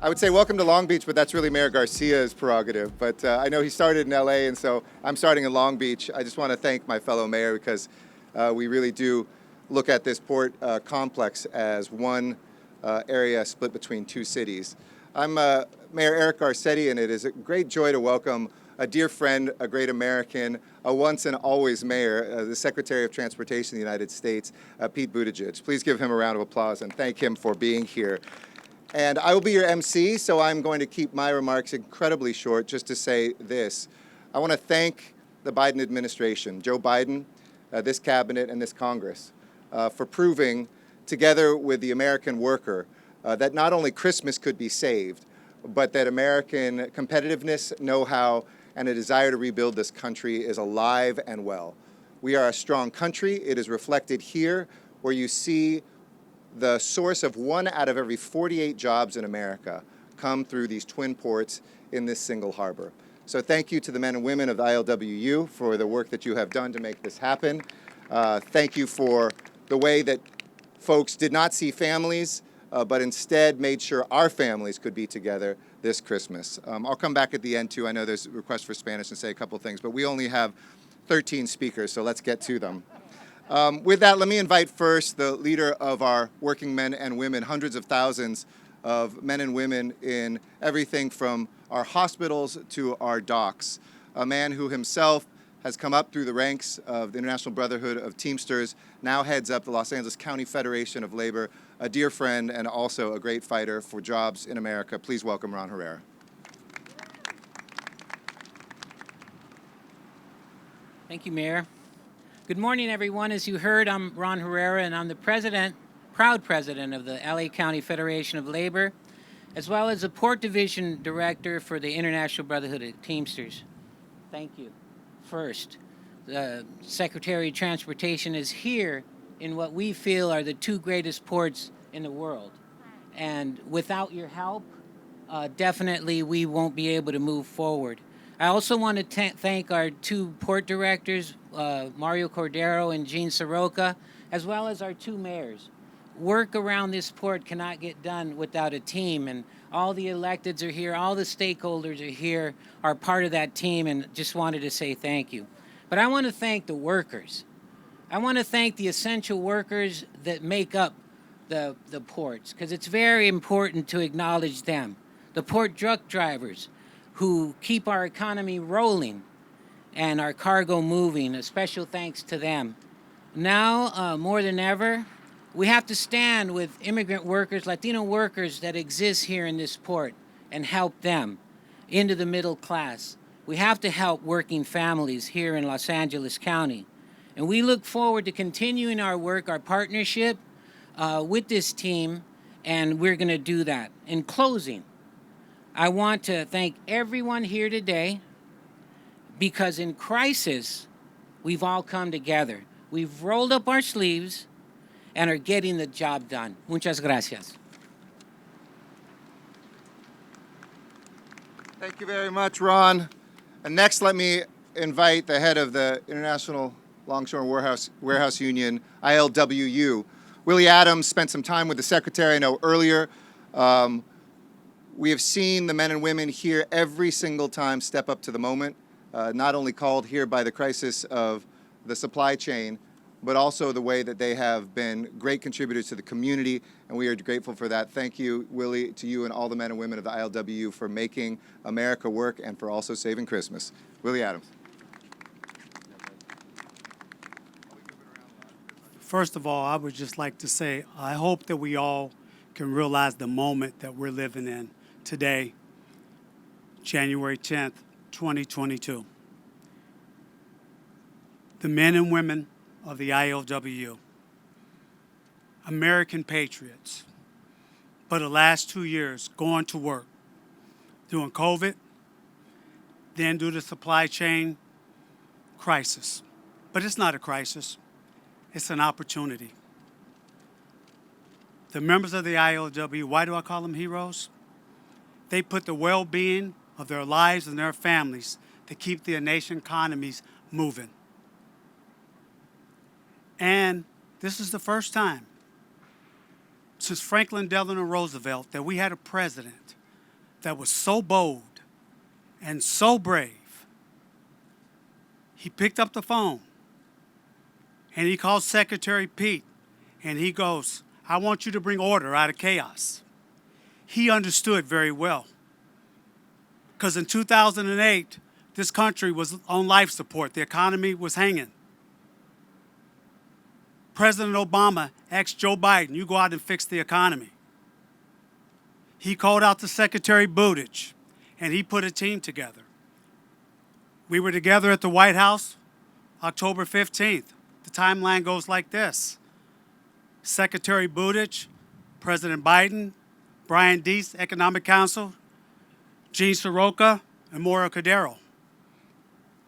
I would say welcome to Long Beach, but that's really Mayor Garcia's prerogative. But I know he started in LA, and so I'm starting in Long Beach. I just want to thank my fellow mayor because we really do look at this port complex as one area split between two cities. I'm Mayor Eric Garcetti, and it is a great joy to welcome a dear friend, a great American, a once and always mayor, the Secretary of Transportation of the United States, Pete Buttigieg. Please give him a round of applause and thank him for being here. And I will be your MC, so I'm going to keep my remarks incredibly short just to say this. I want to thank the Biden administration, Joe Biden, this cabinet, and this Congress for proving, together with the American worker, that not only Christmas could be saved, but that American competitiveness, know-how, and a desire to rebuild this country is alive and well. We are a strong country. It is reflected here, where you see the source of 1 out of every 48 jobs in America come through these twin ports in this single harbor. So thank you to the men and women of the ILWU for the work that you have done to make this happen. Thank you for the way that folks did not see families, but instead made sure our families could be together this Christmas. I'll come back at the end too. I know there's a request for Spanish and say a couple things, but we only have 13 speakers, so let's get to them. With that, let me invite first the leader of our working men and women, hundreds of thousands of men and women in everything from our hospitals to our docks, a man who himself has come up through the ranks of the International Brotherhood of Teamsters, now heads up the Los Angeles County Federation of Labor, a dear friend and also a great fighter for jobs in America. Please welcome Ron Herrera. Thank you, Mayor. Good morning, everyone. As you heard, I'm Ron Herrera, and I'm the proud president of the LA County Federation of Labor, as well as the Port Division Director for the International Brotherhood of Teamsters. Thank you. First, the Secretary of Transportation is here in what we feel are the two greatest ports in the world. And without your help, definitely we won't be able to move forward. I also want to thank our two port directors, Mario Cordero and Jean Soroka, as well as our two mayors. Work around this port cannot get done without a team, and all the electeds are here, all the stakeholders are here, are part of that team, and just wanted to say thank you. But I want to thank the workers. I want to thank the essential workers that make up the ports, because it's very important to acknowledge them. The port truck drivers who keep our economy rolling and our cargo moving, a special thanks to them. Now, more than ever, we have to stand with immigrant workers, Latino workers that exist here in this port and help them into the middle class. We have to help working families here in Los Angeles County. And we look forward to continuing our work, our partnership with this team, and we're going to do that. In closing, I want to thank everyone here today, because in crisis, we've all come together. We've rolled up our sleeves and are getting the job done. Muchas gracias. Thank you very much, Ron. And next, let me invite the head of the International Longshore Warehouse Union, ILWU. Willie Adams spent some time with the Secretary, I know, earlier. We have seen the men and women here every single time step up to the moment, not only called here by the crisis of the supply chain, but also the way that they have been great contributors to the community, and we are grateful for that. Thank you, Willie, to you and all the men and women of the ILWU for making America work and for also saving Christmas. Willie Adams. First of all, I would just like to say, I hope that we all can realize the moment that we're living in today, January 10th, 2022. The men and women of the ILWU, American patriots, for the last 2 years going to work, during COVID, then due to supply chain crisis. But it's not a crisis, it's an opportunity. The members of the ILWU, why do I call them heroes? They put the well-being of their lives and their families to keep the nation economies moving. And this is the first time since Franklin Delano Roosevelt that we had a president that was so bold and so brave. He picked up the phone and he called Secretary Pete and he goes, I want you to bring order out of chaos. He understood very well. Because in 2008, this country was on life support. The economy was hanging. President Obama asked Joe Biden, you go out and fix the economy. He called out to Secretary Buttigieg, and he put a team together. We were together at the White House October 15th. The timeline goes like this. Secretary Buttigieg, President Biden, Brian Deese, Economic Council, Gene Soroka, and Mario Cordero.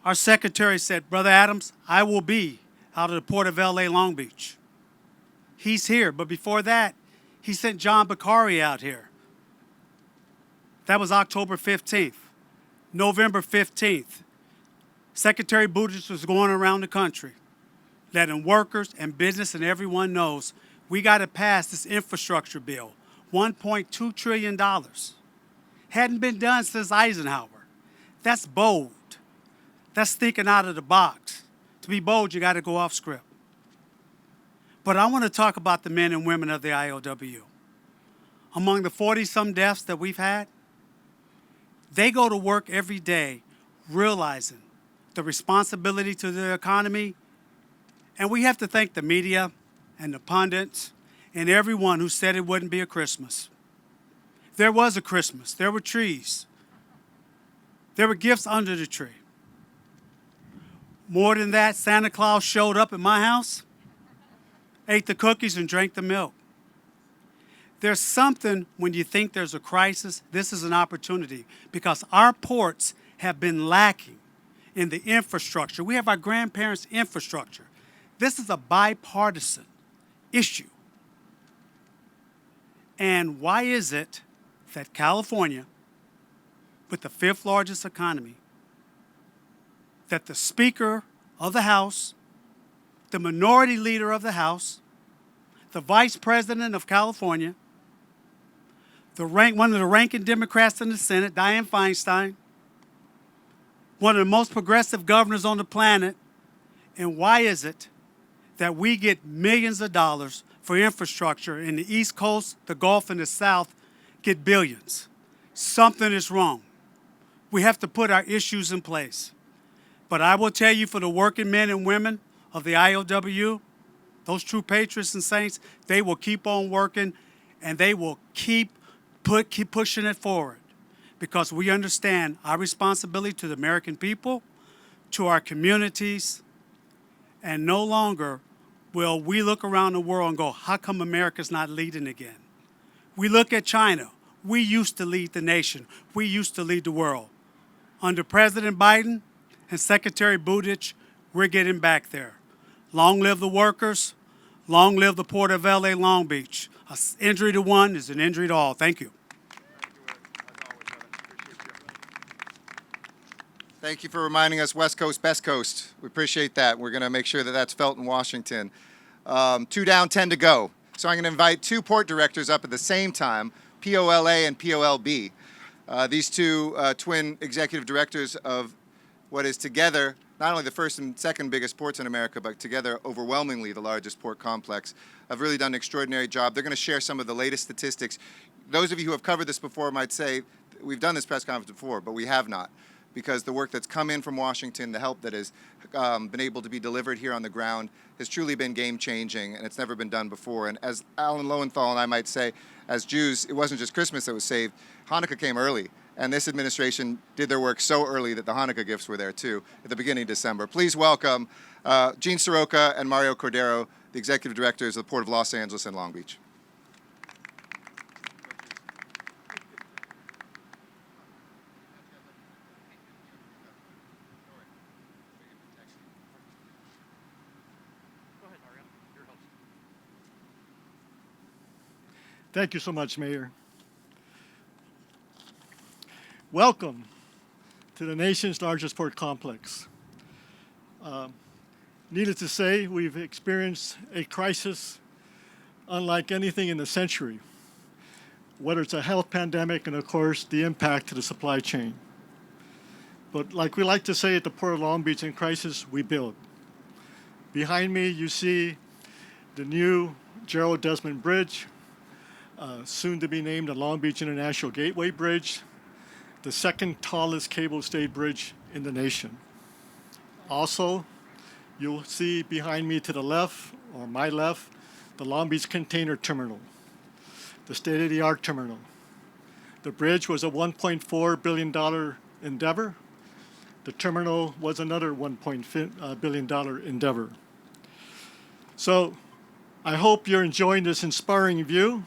Our secretary said, Brother Adams, I will be out of the port of LA, Long Beach. He's here, but before that, he sent John Bakari out here. That was October 15th. November 15th, Secretary Buttigieg was going around the country, letting workers and business and everyone knows we got to pass this infrastructure bill, $1.2 trillion. Hadn't been done since Eisenhower. That's bold. That's thinking out of the box. To be bold, you got to go off script. But I want to talk about the men and women of the IOW. Among the 40-some deaths that we've had, they go to work every day realizing the responsibility to the economy. And we have to thank the media and the pundits and everyone who said it wouldn't be a Christmas. There was a Christmas. There were trees. There were gifts under the tree. More than that, Santa Claus showed up at my house, ate the cookies, and drank the milk. There's something when you think there's a crisis, this is an opportunity because our ports have been lacking in the infrastructure. We have our grandparents' infrastructure. This is a bipartisan issue. And why is it that California, with the 5th largest economy, that the Speaker of the House, the Minority Leader of the House, the Vice President of California, one of the ranking Democrats in the Senate, Dianne Feinstein, one of the most progressive governors on the planet, and why is it that we get millions of dollars for infrastructure in the East Coast, the Gulf, and the South get billions? Something is wrong. We have to put our issues in place. But I will tell you, for the working men and women of the IOW, those true patriots and saints, they will keep on working and they will keep pushing it forward because we understand our responsibility to the American people, to our communities, and no longer will we look around the world and go, how come America's not leading again? We look at China. We used to lead the nation. We used to lead the world. Under President Biden and Secretary Buttigieg, we're getting back there. Long live the workers. Long live the Port of LA, Long Beach. An injury to one is an injury to all. Thank you. Thank you for reminding us West Coast, best coast. We appreciate that. We're going to make sure that that's felt in Washington. 2 down, 10 to go. So I'm going to invite 2 port directors up at the same time, POLA and POLB. These 2 twin executive directors of what is together not only the first and second biggest ports in America, but together overwhelmingly the largest port complex, have really done an extraordinary job. They're going to share some of the latest statistics. Those of you who have covered this before might say, we've done this press conference before, but we have not, because the work that's come in from Washington, the help that has been able to be delivered here on the ground has truly been game-changing, and it's never been done before. And as Alan Lowenthal and I might say, as Jews, it wasn't just Christmas that was saved. Hanukkah came early, and this administration did their work so early that the Hanukkah gifts were there, too, at the beginning of December. Please welcome Gene Soroka and Mario Cordero, the executive directors of the Port of Los Angeles and Long Beach. Thank you so much, Mayor. Welcome to the nation's largest port complex. Needless to say, we've experienced a crisis unlike anything in the century. whether it's a health pandemic and, of course, the impact to the supply chain. But like we like to say at the Port of Long Beach, in crisis, we build. Behind me, you see the new Gerald Desmond Bridge, soon to be named the Long Beach International Gateway Bridge, the second tallest cable-stayed bridge in the nation. Also, you'll see behind me to the left, or my left, the Long Beach Container Terminal, the state-of-the-art terminal. The bridge was a $1.4 billion endeavor. The terminal was another $1 billion endeavor. So I hope you're enjoying this inspiring view.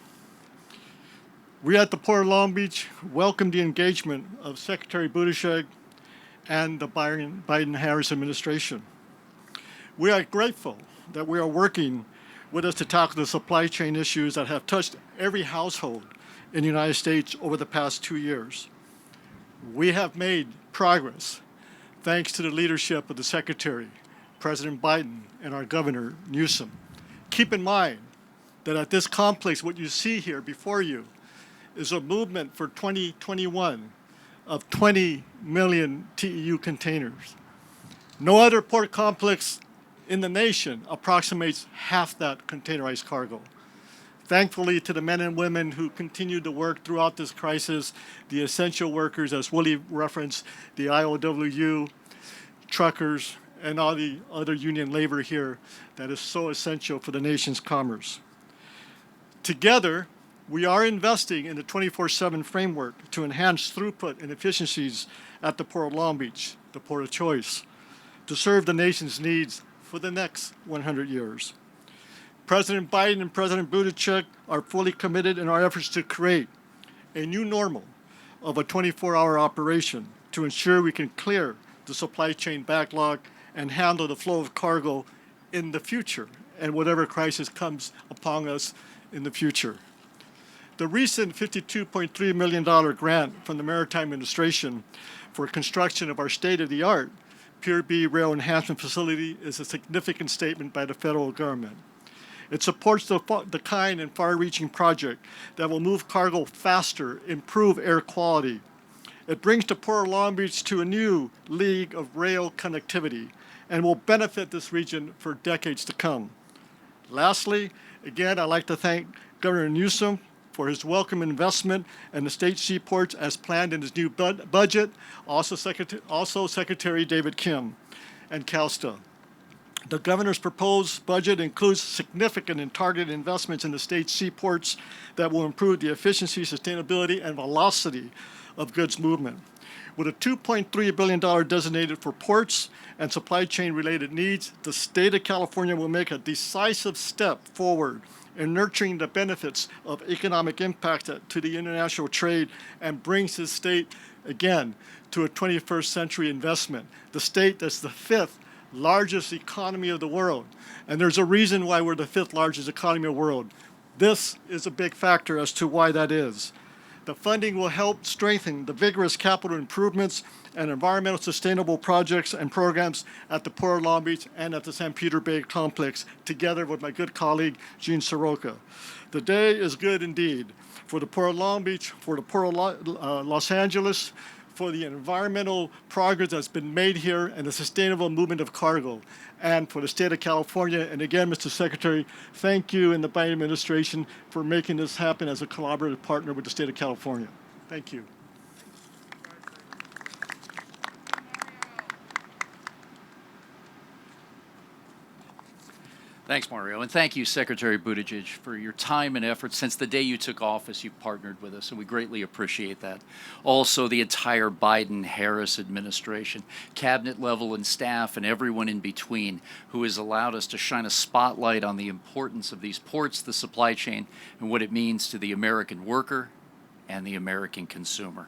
We at the Port of Long Beach welcome the engagement of Secretary Buttigieg and the Biden-Harris administration. We are grateful that we are working with us to tackle the supply chain issues that have touched every household in the United States over the past 2 years. We have made progress thanks to the leadership of the Secretary, President Biden, and our Governor, Newsom. Keep in mind that at this complex, what you see here before you is a movement for 2021 of 20 million TEU containers. No other port complex in the nation approximates half that containerized cargo. Thankfully to the men and women who continue to work throughout this crisis, the essential workers, as Willie referenced, the IOW, truckers, and all the other union labor here that is so essential for the nation's commerce. Together, we are investing in the 24/7 framework to enhance throughput and efficiencies at the Port of Long Beach, the port of choice, to serve the nation's needs for the next 100 years. President Biden and President Buttigieg are fully committed in our efforts to create a new normal of a 24-hour operation to ensure we can clear the supply chain backlog and handle the flow of cargo in the future and whatever crisis comes upon us in the future. The recent $52.3 million grant from the Maritime Administration for construction of our state-of-the-art Pier B rail enhancement facility is a significant statement by the federal government. It supports the kind and far-reaching project that will move cargo faster, improve air quality. It brings the Port of Long Beach to a new league of rail connectivity and will benefit this region for decades to come. Lastly, again, I'd like to thank Governor Newsom for his welcome investment in the state seaports as planned in his new budget, also Secretary David Kim and CalSTA. The governor's proposed budget includes significant and targeted investments in the state's seaports that will improve the efficiency, sustainability, and velocity of goods movement. With a $2.3 billion designated for ports and supply chain related needs, the state of California will make a decisive step forward in nurturing the benefits of economic impact to the international trade and brings the state, again, to a 21st century investment. The state that's the fifth largest economy of the world. And there's a reason why we're the fifth largest economy of the world. This is a big factor as to why that is. The funding will help strengthen the vigorous capital improvements and environmental sustainable projects and programs at the Port of Long Beach and at the San Pedro Bay complex, together with my good colleague, Gene Soroka. The day is good indeed for the Port of Long Beach, for the Port of Los Angeles, for the environmental progress that's been made here and the sustainable movement of cargo, and for the state of California. And again, Mr. Secretary, thank you and the Biden administration for making this happen as a collaborative partner with the state of California. Thank you. Thanks, Mario, and thank you, Secretary Buttigieg, for your time and effort. Since the day you took office, you've partnered with us, and we greatly appreciate that. Also, the entire Biden-Harris administration, cabinet level and staff, and everyone in between who has allowed us to shine a spotlight on the importance of these ports, the supply chain, and what it means to the American worker and the American consumer.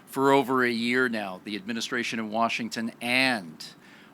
For over a year now, the administration in Washington and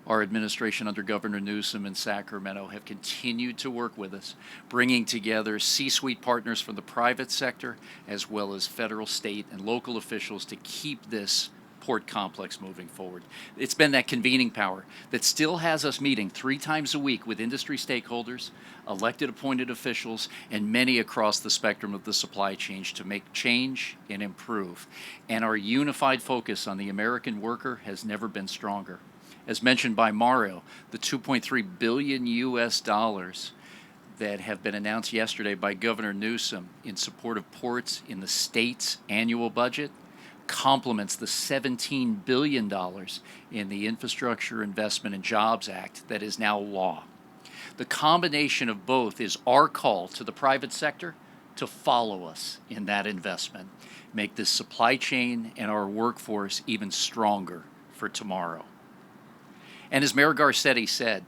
our administration under Governor Newsom in Sacramento have continued to work with us, bringing together C-suite partners from the private sector as well as federal, state, and local officials to keep this port complex moving forward. It's been that convening power that still has us meeting 3 times a week with industry stakeholders, elected appointed officials, and many across the spectrum of the supply chain to make change and improve. And our unified focus on the American worker has never been stronger. As mentioned by Mario, the $2.3 billion US that have been announced yesterday by Governor Newsom in support of ports in the state's annual budget complements the $17 billion in the Infrastructure Investment and Jobs Act that is now law. The combination of both is our call to the private sector to follow us in that investment, make this supply chain and our workforce even stronger for tomorrow. And as Mayor Garcetti said,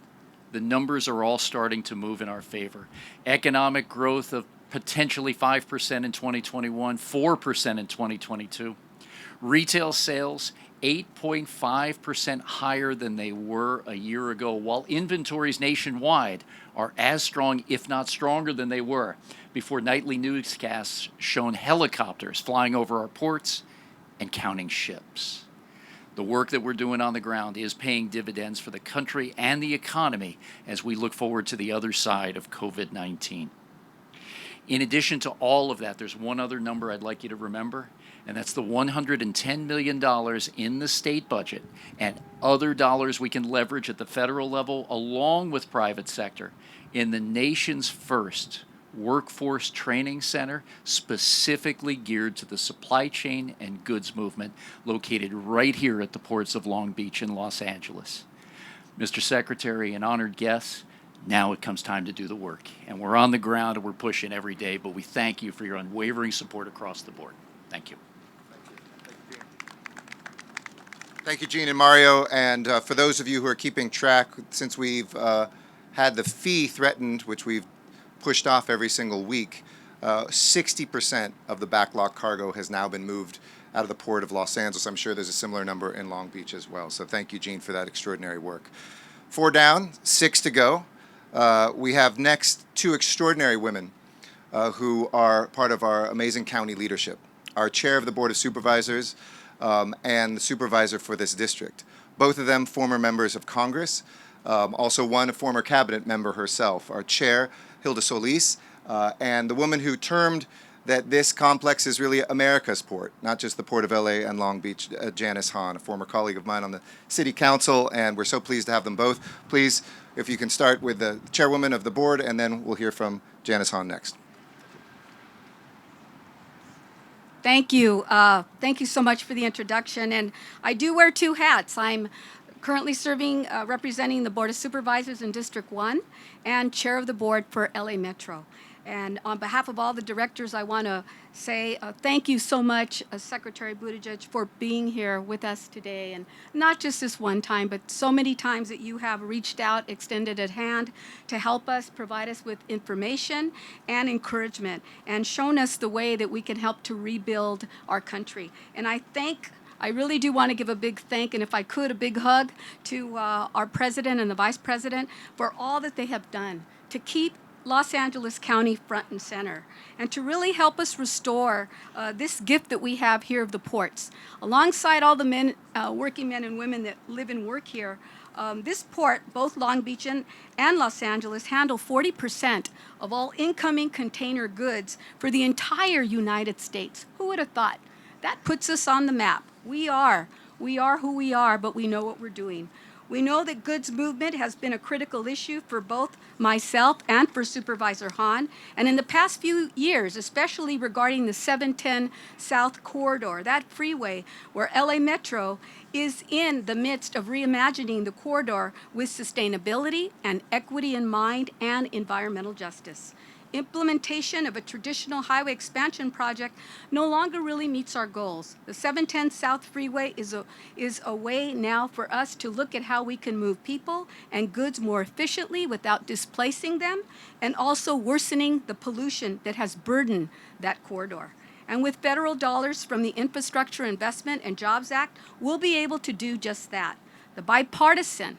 the numbers are all starting to move in our favor. Economic growth of potentially 5% in 2021, 4% in 2022. Retail sales 8.5% higher than they were a year ago, while inventories nationwide are as strong, if not stronger, than they were before nightly newscasts shown helicopters flying over our ports and counting ships. The work that we're doing on the ground is paying dividends for the country and the economy as we look forward to the other side of COVID-19. In addition to all of that, there's one other number I'd like you to remember, and that's the $110 million in the state budget and other dollars we can leverage at the federal level along with private sector in the nation's first workforce training center specifically geared to the supply chain and goods movement located right here at the ports of Long Beach and Los Angeles. Mr. Secretary and honored guests, now it comes time to do the work. And we're on the ground and we're pushing every day, but we thank you for your unwavering support across the board. Thank you. Thank you, Gene and Mario. And for those of you who are keeping track, since we've had the fee threatened, which we've pushed off every single week, 60% of the backlog cargo has now been moved out of the port of Los Angeles. I'm sure there's a similar number in Long Beach as well. So thank you, Gene, for that extraordinary work. 4 down, 6 to go. We have next 2 extraordinary women who are part of our amazing county leadership. Our chair of the Board of Supervisors and the supervisor for this district. Both of them former members of Congress. Also one a former cabinet member herself. Our chair, Hilda Solis, and the woman who termed that this complex is really America's port, not just the Port of LA and Long Beach, Janice Hahn, a former colleague of mine on the City Council, and we're so pleased to have them both. Please, if you can start with the chairwoman of the board, and then we'll hear from Janice Hahn next. Thank you. Thank you so much for the introduction. And I do wear 2 hats. I'm currently serving, representing the Board of Supervisors in District 1 and chair of the board for LA Metro. And on behalf of all the directors, I want to say thank you so much, Secretary Buttigieg, for being here with us today. And not just this one time, but so many times that you have reached out, extended a hand to help us, provide us with information and encouragement, and shown us the way that we can help to rebuild our country. And I really do want to give a big thank, and if I could, a big hug to our president and the vice president for all that they have done to keep Los Angeles County front and center, and to really help us restore this gift that we have here of the ports. Alongside all the men, working men and women that live and work here, this port, both Long Beach and Los Angeles, handle 40% of all incoming container goods for the entire United States. Who would have thought? That puts us on the map. We are who we are, but we know what we're doing. We know that goods movement has been a critical issue for both myself and for Supervisor Hahn. And in the past few years, especially regarding the 710 South Corridor, that freeway where LA Metro is in the midst of reimagining the corridor with sustainability and equity in mind and environmental justice. Implementation of a traditional highway expansion project no longer really meets our goals. The 710 South Freeway is a way now for us to look at how we can move people and goods more efficiently without displacing them, and also worsening the pollution that has burdened that corridor. And with federal dollars from the Infrastructure Investment and Jobs Act, we'll be able to do just that. The bipartisan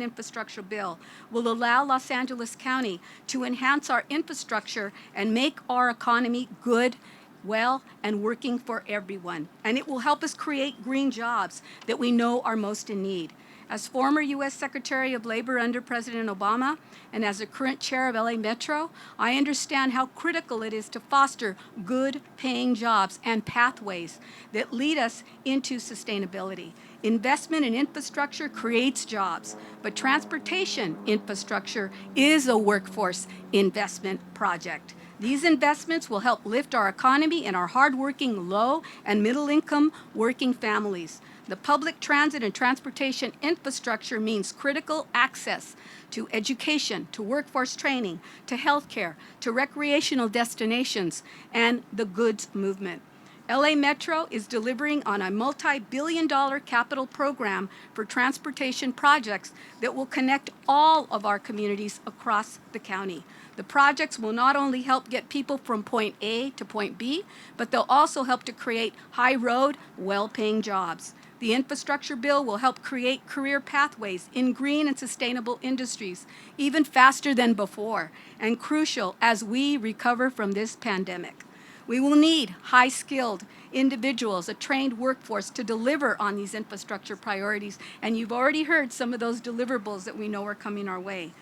infrastructure bill will allow Los Angeles County to enhance our infrastructure and make our economy good well, and working for everyone. And it will help us create green jobs that we know are most in need. As former U.S. Secretary of Labor under President Obama and as a current chair of LA Metro, I understand how critical it is to foster good paying jobs and pathways that lead us into sustainability. Investment in infrastructure creates jobs, but transportation infrastructure is a workforce investment project. These investments will help lift our economy and our hardworking low and middle income working families. The public transit and transportation infrastructure means critical access to education, to workforce training, to healthcare, to recreational destinations, and the goods movement. LA Metro is delivering on a multi-billion-dollar capital program for transportation projects that will connect all of our communities across the county. The projects will not only help get people from point A to point B, but they'll also help to create high-road, well-paying jobs. The infrastructure bill will help create career pathways in green and sustainable industries, even faster than before, and crucial as we recover from this pandemic. We will need high-skilled individuals, a trained workforce to deliver on these infrastructure priorities, and you've already heard some of those deliverables that we know are coming our way.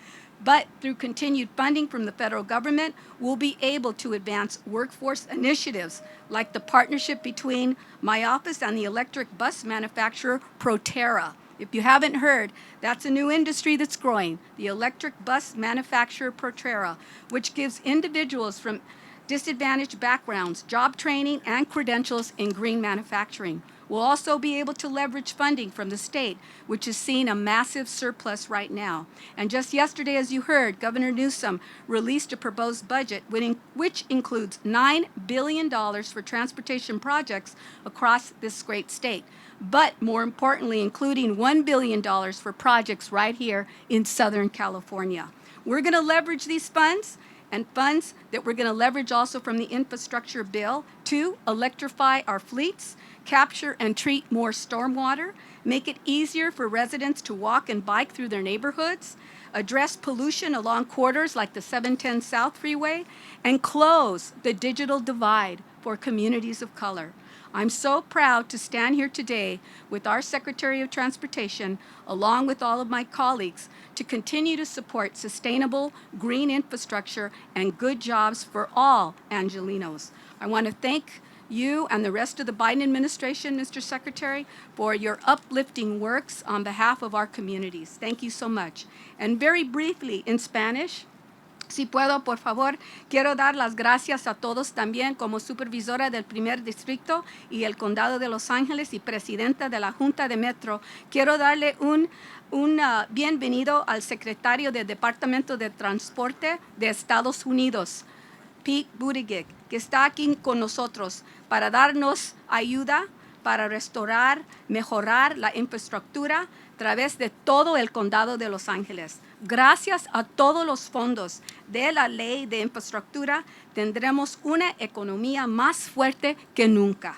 But through continued funding from the federal government, we'll be able to advance workforce initiatives like the partnership between my office and the electric bus manufacturer Proterra. If you haven't heard, that's a new industry that's growing, the electric bus manufacturer Proterra, which gives individuals from disadvantaged backgrounds job training and credentials in green manufacturing. We'll also be able to leverage funding from the state, which is seeing a massive surplus right now. And just yesterday, as you heard, Governor Newsom released a proposed budget which includes $9 billion for transportation projects across this great state. But more importantly, including $1 billion for projects right here in Southern California. We're going to leverage these funds and funds that we're going to leverage also from the infrastructure bill to electrify our fleets, capture and treat more stormwater, make it easier for residents to walk and bike through their neighborhoods, address pollution along corridors like the 710 South Freeway, and close the digital divide for communities of color. I'm so proud to stand here today with our Secretary of Transportation, along with all of my colleagues, to continue to support sustainable green infrastructure and good jobs for all Angelenos. I want to thank you and the rest of the Biden administration, Mr. Secretary, for your uplifting works on behalf of our communities. Thank you so much. And very briefly in Spanish, si puedo, por favor, quiero dar las gracias a todos también como supervisora del primer distrito y el condado de Los Ángeles y presidenta de la Junta de Metro. Quiero darle un bienvenido al secretario del Departamento de Transporte de Estados Unidos, Pete Buttigieg, que está aquí con nosotros para darnos ayuda para restaurar, mejorar la infraestructura a través de todo el condado de Los Ángeles. Gracias a todos los fondos de la ley de infraestructura, tendremos una economía más fuerte que nunca.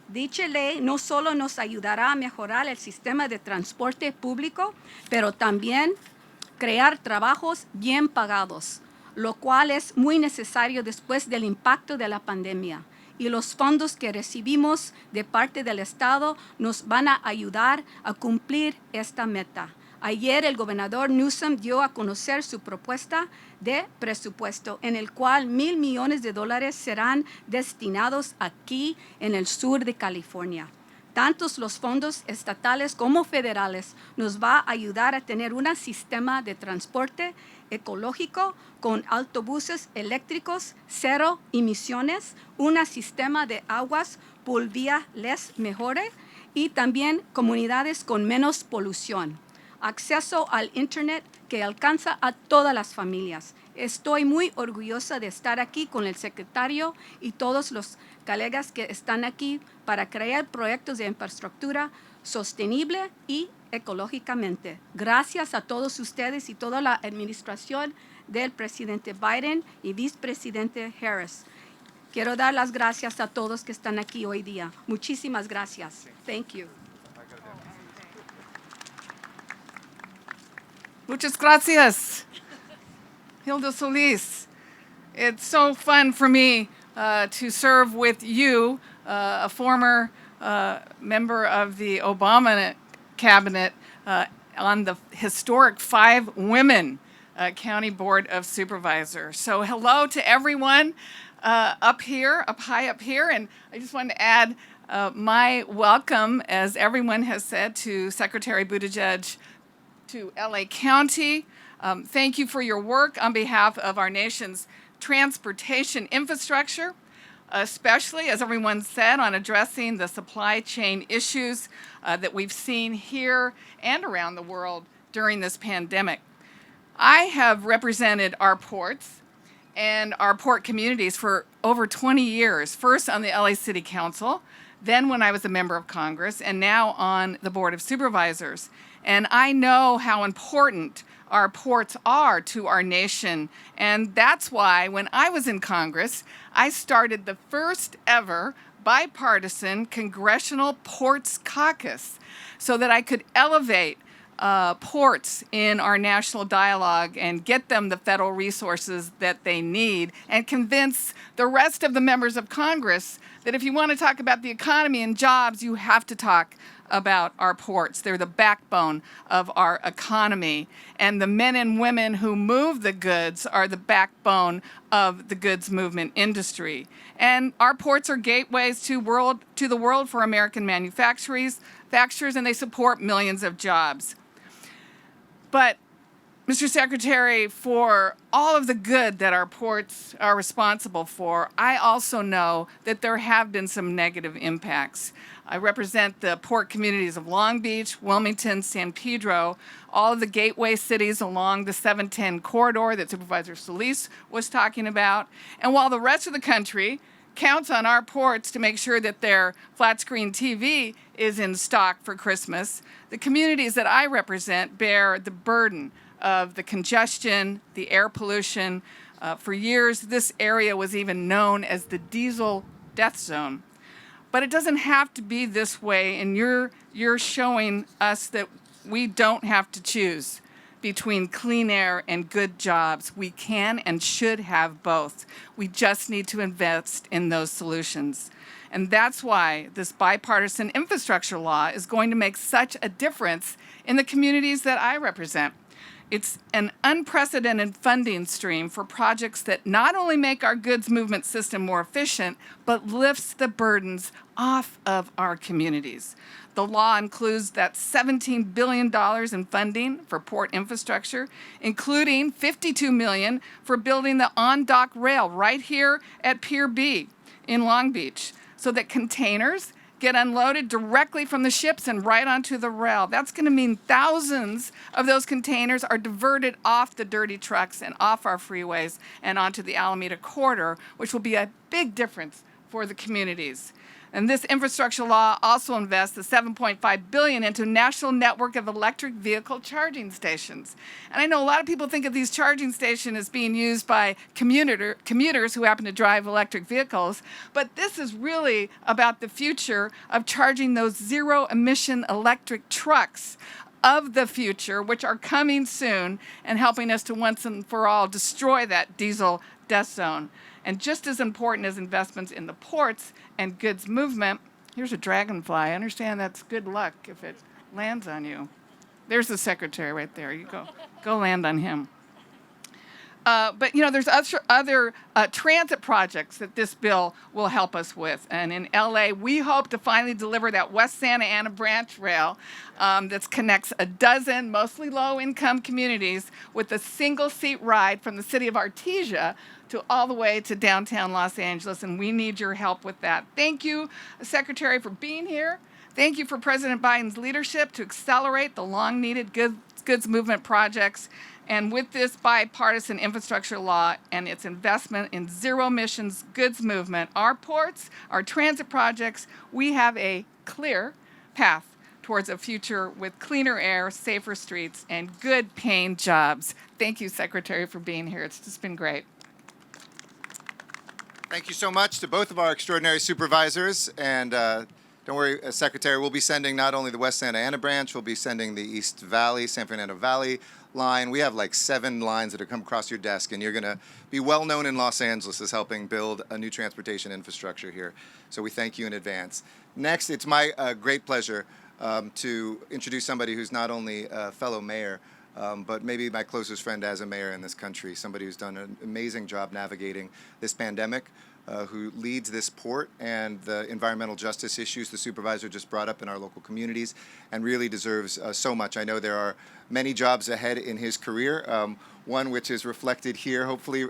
Dicha ley no solo nos ayudará a mejorar el sistema de transporte público, pero también crear trabajos bien pagados, lo cual es muy necesario después del impacto de la pandemia. Y los fondos que recibimos de parte del Estado nos van a ayudar a cumplir esta meta. Ayer el gobernador Newsom dio a conocer su propuesta de presupuesto en el cual $1,000 millones serán destinados aquí en el sur de California. Tantos los fondos estatales como federales nos va a ayudar a tener un sistema de transporte ecológico con autobuses eléctricos, cero emisiones, un sistema de aguas pluviales mejores y también comunidades con menos polución. Acceso al Internet que alcanza a todas las familias. Estoy muy orgullosa de estar aquí con el secretario y todos los colegas que están aquí para crear proyectos de infraestructura sostenible y ecológicamente. Gracias a todos ustedes y toda la administración del presidente Biden y vicepresidente Harris. Quiero dar las gracias a todos que están aquí hoy día. Muchísimas gracias. Thank you. Muchas gracias, Hilda Solis. It's so fun for me to serve with you, a former member of the Obama cabinet, on the historic 5 women County Board of Supervisors. So hello to everyone up high up here, and I just wanted to add my welcome, as everyone has said, to Secretary Buttigieg to LA County. Thank you for your work on behalf of our nation's transportation infrastructure, especially, as everyone said, on addressing the supply chain issues that we've seen here and around the world during this pandemic. I have represented our ports and our port communities for over 20 years, first on the LA City Council, then when I was a member of Congress, and now on the Board of Supervisors. And I know how important our ports are to our nation. And that's why when I was in Congress, I started the first ever bipartisan Congressional Ports Caucus so that I could elevate ports in our national dialogue and get them the federal resources that they need, and convince the rest of the members of Congress that if you want to talk about the economy and jobs, you have to talk about our ports. They're the backbone of our economy, and the men and women who move the goods are the backbone of the goods movement industry. And our ports are gateways to the world for American manufacturers, and they support millions of jobs. But, Mr. Secretary, for all of the good that our ports are responsible for, I also know that there have been some negative impacts. I represent the port communities of Long Beach, Wilmington, San Pedro, all of the gateway cities along the 710 corridor that Supervisor Solis was talking about. And while the rest of the country counts on our ports to make sure that their flat screen TV is in stock for Christmas, the communities that I represent bear the burden of the congestion, the air pollution. For years, this area was even known as the diesel death zone. But it doesn't have to be this way, and you're showing us that we don't have to choose between clean air and good jobs. We can and should have both. We just need to invest in those solutions. And that's why this bipartisan infrastructure law is going to make such a difference in the communities that I represent. It's an unprecedented funding stream for projects that not only make our goods movement system more efficient, but lifts the burdens off of our communities. The law includes that $17 billion in funding for port infrastructure, including $52 million for building the on-dock rail right here at Pier B in Long Beach, so that containers get unloaded directly from the ships and right onto the rail. That's going to mean thousands of those containers are diverted off the dirty trucks and off our freeways and onto the Alameda corridor, which will be a big difference for the communities. And this infrastructure law also invests the $7.5 billion into a national network of electric vehicle charging stations. And I know a lot of people think of these charging stations as being used by commuters who happen to drive electric vehicles, but this is really about the future of charging those zero-emission electric trucks of the future, which are coming soon, and helping us to once and for all destroy that diesel death zone. And just as important as investments in the ports and goods movement, here's a dragonfly. I understand that's good luck if it lands on you. There's the secretary right there. You go land on him. But there's other transit projects that this bill will help us with. And in LA, we hope to finally deliver that West Santa Ana branch rail that connects a dozen mostly low-income communities with a single-seat ride from the city of Artesia to all the way to downtown Los Angeles, and we need your help with that. Thank you, Secretary, for being here. Thank you for President Biden's leadership to accelerate the long-needed goods movement projects. And with this bipartisan infrastructure law and its investment in zero-emissions goods movement, our ports, our transit projects, we have a clear path towards a future with cleaner air, safer streets, and good-paying jobs. Thank you, Secretary, for being here. It's just been great. Thank you so much to both of our extraordinary supervisors, and Don't worry, Secretary, we'll be sending not only the West Santa Ana branch, we'll be sending the East Valley, San Fernando Valley line. We have like 7 lines that have come across your desk, and you're going to be well known in Los Angeles as helping build a new transportation infrastructure here. So we thank you in advance. Next, it's my great pleasure to introduce somebody who's not only a fellow mayor, but maybe my closest friend as a mayor in this country, somebody who's done an amazing job navigating this pandemic, who leads this port and the environmental justice issues the supervisor just brought up in our local communities, and really deserves so much. I know there are many jobs ahead in his career, one which is reflected here, hopefully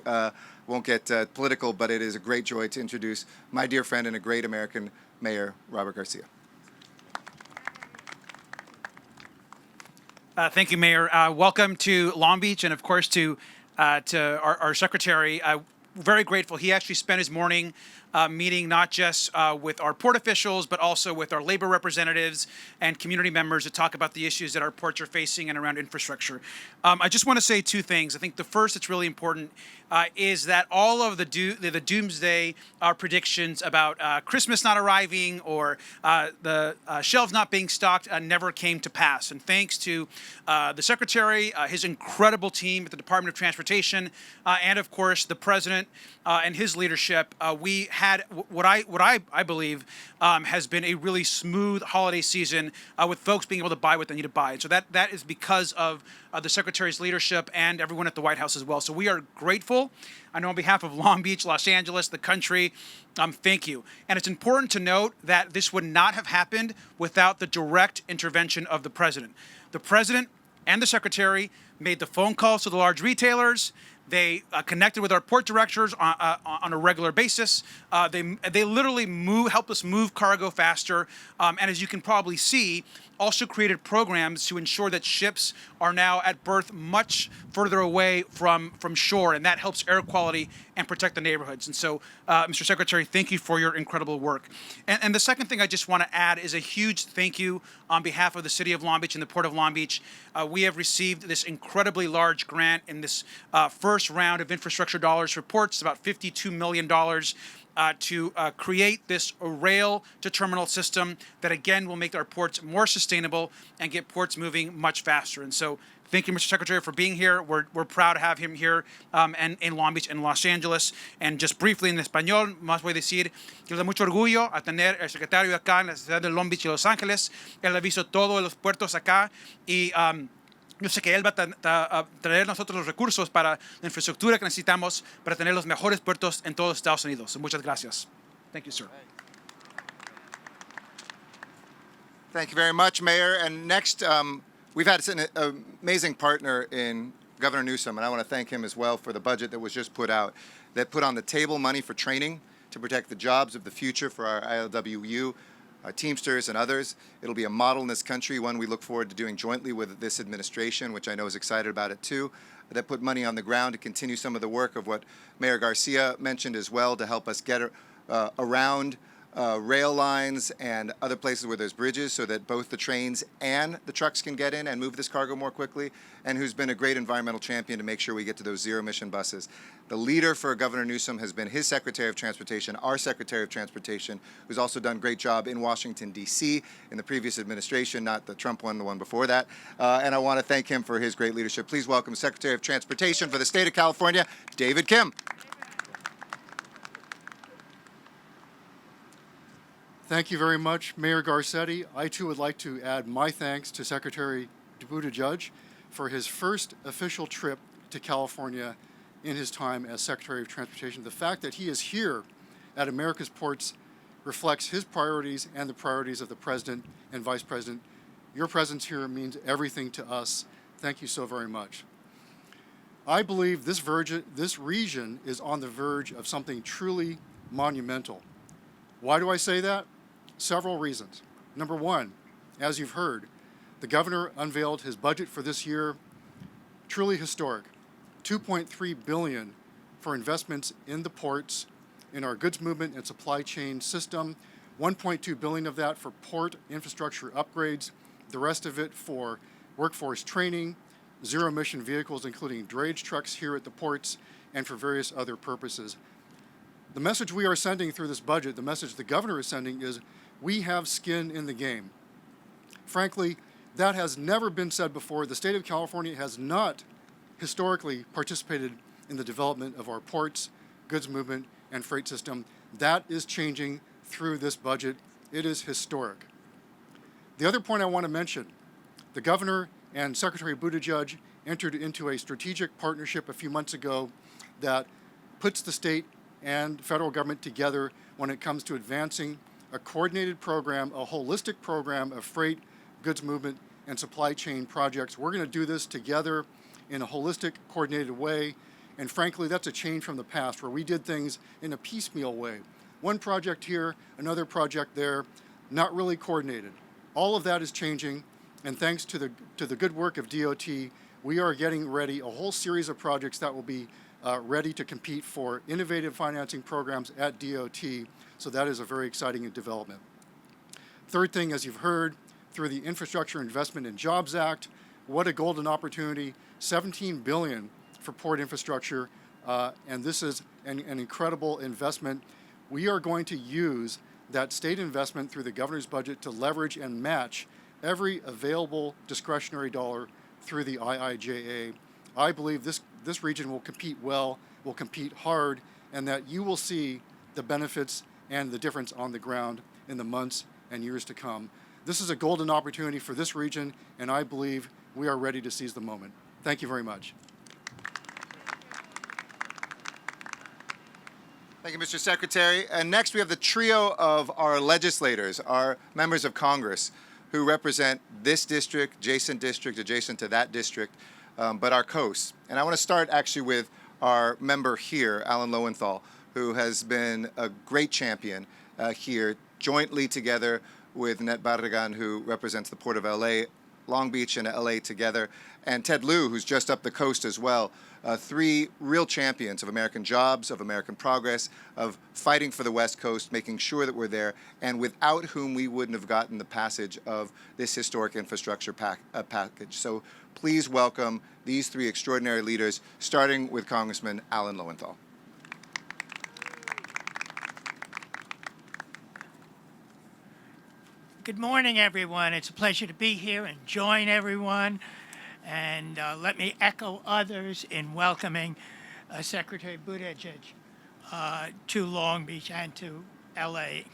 won't get political, but it is a great joy to introduce my dear friend and a great American mayor, Robert Garcia. Thank you, Mayor. Welcome to Long Beach, and of course to our secretary. Very grateful. He actually spent his morning meeting not just with our port officials, but also with our labor representatives and community members to talk about the issues that our ports are facing and around infrastructure. I just want to say 2 things. I think the first that's really important is that all of the doomsday predictions about Christmas not arriving or the shelves not being stocked never came to pass. And thanks to the Secretary, his incredible team at the Department of Transportation, and of course the President and his leadership, we had what I believe has been a really smooth holiday season with folks being able to buy what they need to buy. And so that is because of the Secretary's leadership and everyone at the White House as well. So we are grateful. I know on behalf of Long Beach, Los Angeles, the country, thank you. And it's important to note that this would not have happened without the direct intervention of the President. The President and the Secretary made the phone calls to the large retailers. They connected with our port directors on a regular basis. They literally helped us move cargo faster. And as you can probably see, also created programs to ensure that ships are now at berth much further away from shore, and that helps air quality and protect the neighborhoods. And so, Mr. Secretary, thank you for your incredible work. And the second thing I just want to add is a huge thank you on behalf of the City of Long Beach and the Port of Long Beach. We have received this incredibly large grant in this first round of infrastructure dollars for ports, about $52 million. To create this rail to terminal system that again will make our ports more sustainable and get ports moving much faster. And so thank you, Mr. Secretary, for being here. We're proud to have him here and in Long Beach and Los Angeles. And just briefly en español, más voy a decir que nos da mucho orgullo a tener el secretario acá en la ciudad de Long Beach y Los Ángeles. Él ha visto todos los puertos acá y yo sé que él va a traer nosotros los recursos para la infraestructura que necesitamos para tener los mejores puertos en todos Estados Unidos. Muchas gracias. Thank you, sir. Thank you very much, Mayor. And next, we've had an amazing partner in Governor Newsom, and I want to thank him as well for the budget that was just put out, that put on the table money for training to protect the jobs of the future for our ILWU, Teamsters and others. It'll be a model in this country, one we look forward to doing jointly with this administration, which I know is excited about it too, that put money on the ground to continue some of the work of what Mayor Garcia mentioned as well, to help us get around rail lines and other places where there's bridges so that both the trains and the trucks can get in and move this cargo more quickly, and who's been a great environmental champion to make sure we get to those zero-emission buses. The leader for Governor Newsom has been his Secretary of Transportation, our Secretary of Transportation, who's also done a great job in Washington, D.C. in the previous administration, not the Trump one, the one before that. And I want to thank him for his great leadership. Please welcome Secretary of Transportation for the state of California, David Kim. Thank you very much, Mayor Garcetti. I too would like to add my thanks to Secretary Buttigieg for his first official trip to California in his time as Secretary of Transportation. The fact that he is here at America's ports reflects his priorities and the priorities of the President and Vice President. Your presence here means everything to us. Thank you so very much. I believe this region is on the verge of something truly monumental. Why do I say that? Several reasons. Number one, as you've heard, the governor unveiled his budget for this year, truly historic. $2.3 billion for investments in the ports, in our goods movement and supply chain system, $1.2 billion of that for port infrastructure upgrades, the rest of it for workforce training, zero-emission vehicles, including drayage trucks here at the ports, and for various other purposes. The message we are sending through this budget, the message the governor is sending is We have skin in the game. Frankly, that has never been said before. The state of California has not historically participated in the development of our ports, goods movement, and freight system. That is changing through this budget. It is historic. The other point I want to mention, the governor and Secretary Buttigieg entered into a strategic partnership a few months ago that puts the state and federal government together when it comes to advancing a coordinated program, a holistic program of freight, goods movement, and supply chain projects. We're going to do this together in a holistic, coordinated way. And frankly, that's a change from the past where we did things in a piecemeal way. One project here, another project there, not really coordinated. All of that is changing, and thanks to the good work of DOT, we are getting ready a whole series of projects that will be ready to compete for innovative financing programs at DOT. So that is a very exciting development. Third thing, as you've heard, through the Infrastructure Investment and Jobs Act, what a golden opportunity, $17 billion for port infrastructure, and this is an incredible investment. We are going to use that state investment through the governor's budget to leverage and match every available discretionary dollar through the IIJA. I believe this region will compete well, will compete hard, and that you will see the benefits and the difference on the ground in the months and years to come. This is a golden opportunity for this region, and I believe we are ready to seize the moment. Thank you very much. Thank you, Mr. Secretary. And next we have the trio of our legislators, our members of Congress, who represent this district, adjacent to that district, but our coasts. And I want to start actually with our member here, Alan Lowenthal, who has been a great champion here, jointly together with Net Barragan, who represents the Port of LA, Long Beach and LA together, and Ted Lieu, who's just up the coast as well. Three real champions of American jobs, of American progress, of fighting for the West Coast, making sure that we're there, and without whom we wouldn't have gotten the passage of this historic infrastructure package. So please welcome these three extraordinary leaders, starting with Congressman Alan Lowenthal. Good morning, everyone. It's a pleasure to be here and join everyone. And let me echo others in welcoming Secretary Buttigieg to Long Beach and to LA.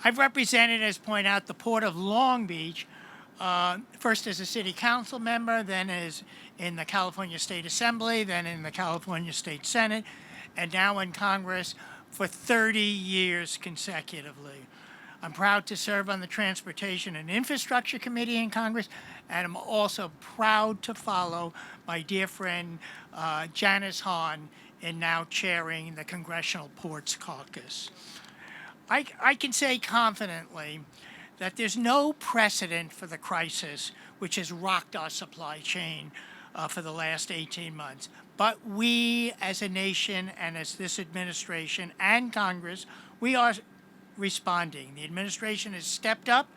I've represented, as pointed out, the Port of Long Beach, first as a city council member, then as in the California State Assembly, then in the California State Senate, and now in Congress for 30 years consecutively. I'm proud to serve on the Transportation and Infrastructure Committee in Congress, and I'm also proud to follow my dear friend Janice Hahn in now chairing the Congressional Ports Caucus. I can say confidently that there's no precedent for the crisis which has rocked our supply chain for the last 18 months. But we as a nation and as this administration and Congress, we are responding. The administration has stepped up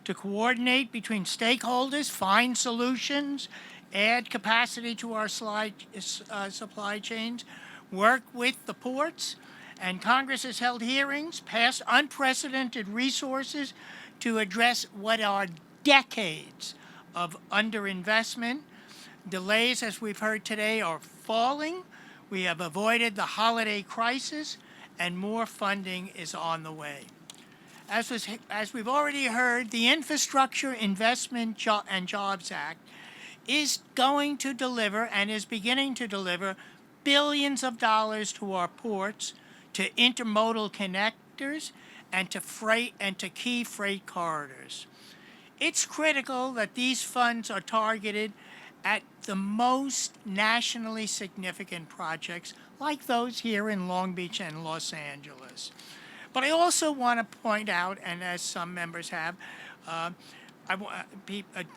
to coordinate between stakeholders, find solutions, add capacity to our supply chains, work with the ports, and Congress has held hearings, passed unprecedented resources to address what are decades of underinvestment. Delays, as we've heard today, are falling. We have avoided the holiday crisis, and more funding is on the way. As we've already heard, the Infrastructure Investment and Jobs Act is going to deliver and is beginning to deliver billions of dollars to our ports, to intermodal connectors, and to freight and to key freight corridors. It's critical that these funds are targeted at the most nationally significant projects like those here in Long Beach and Los Angeles. But I also want to point out, and as some members have,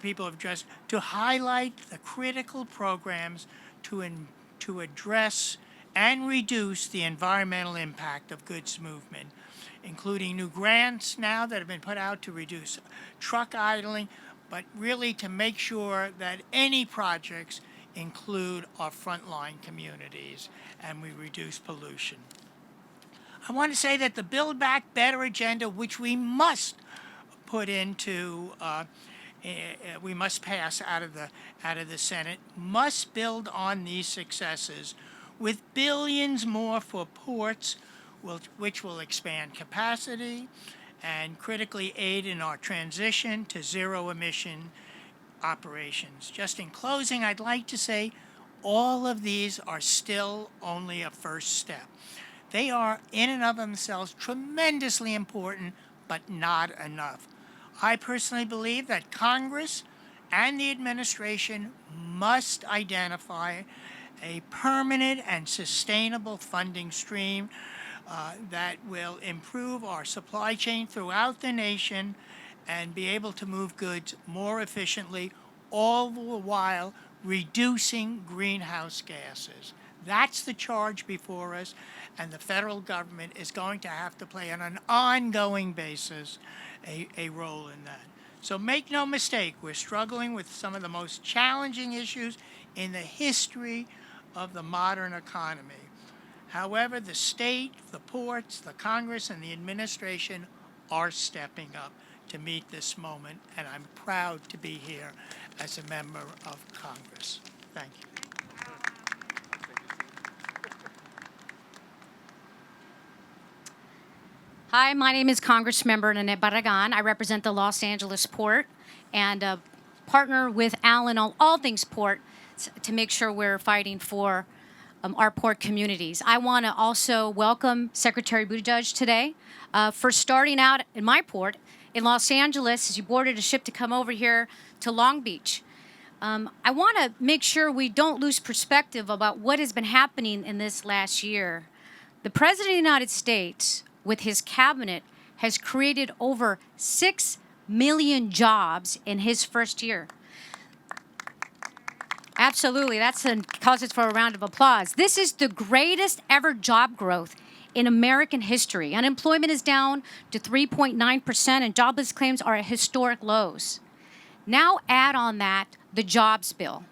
people have addressed, to highlight the critical programs to address and reduce the environmental impact of goods movement, including new grants now that have been put out to reduce truck idling, but really to make sure that any projects include our frontline communities and we reduce pollution. I want to say that the Build Back Better agenda, which we must put into, we must pass out of the Senate, must build on these successes with billions more for ports, which will expand capacity and critically aid in our transition to zero-emission operations. Just in closing, I'd like to say all of these are still only a first step. They are, in and of themselves, tremendously important, but not enough. I personally believe that Congress and the administration must identify a permanent and sustainable funding stream that will improve our supply chain throughout the nation and be able to move goods more efficiently, all the while reducing greenhouse gases. That's the charge before us, and the federal government is going to have to play on an ongoing basis a role in that. So make no mistake, we're struggling with some of the most challenging issues in the history of the modern economy. However, the state, the ports, the Congress, and the administration are stepping up to meet this moment, and I'm proud to be here as a member of Congress. Thank you. Hi, my name is Congressmember Nanette Barragan. I represent the Los Angeles Port and partner with Alan on all things port to make sure we're fighting for our port communities. I want to also welcome Secretary Buttigieg today for starting out in my port in Los Angeles as you boarded a ship to come over here to Long Beach. I want to make sure we don't lose perspective about what has been happening in this last year. The President of the United States, with his cabinet, has created over 6 million jobs in his first year. Absolutely, that's causes for a round of applause. This is the greatest ever job growth in American history. Unemployment is down to 3.9%, and jobless claims are at historic lows. Now add on that the jobs bill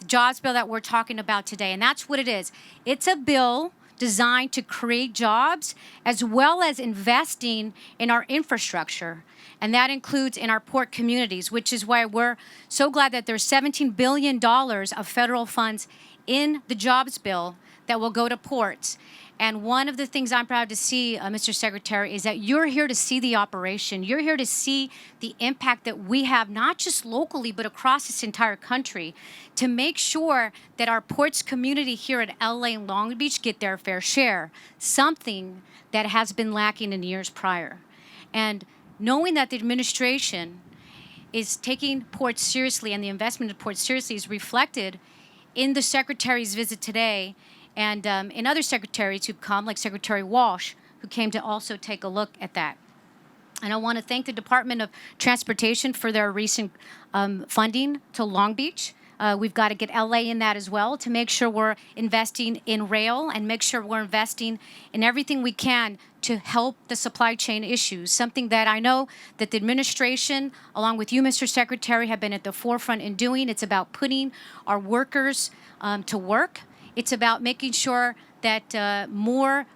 that we're talking about today, and that's what it is. It's a bill designed to create jobs as well as investing in our infrastructure. And that includes in our port communities, which is why we're so glad that there's $17 billion of federal funds in the jobs bill that will go to ports. And one of the things I'm proud to see, Mr. Secretary, is that you're here to see the operation. You're here to see the impact that we have, not just locally, but across this entire country, to make sure that our ports community here at LA and Long Beach get their fair share, something that has been lacking in years prior. And knowing that the administration is taking ports seriously and the investment in ports seriously is reflected in the Secretary's visit today and in other secretaries who've come, like Secretary Walsh, who came to also take a look at that. And I want to thank the Department of Transportation for their recent funding to Long Beach. We've got to get LA in that as well to make sure we're investing in rail and make sure we're investing in everything we can to help the supply chain issues, something that I know that the administration, along with you, Mr. Secretary, have been at the forefront in doing. It's about putting our workers to work. It's about making sure that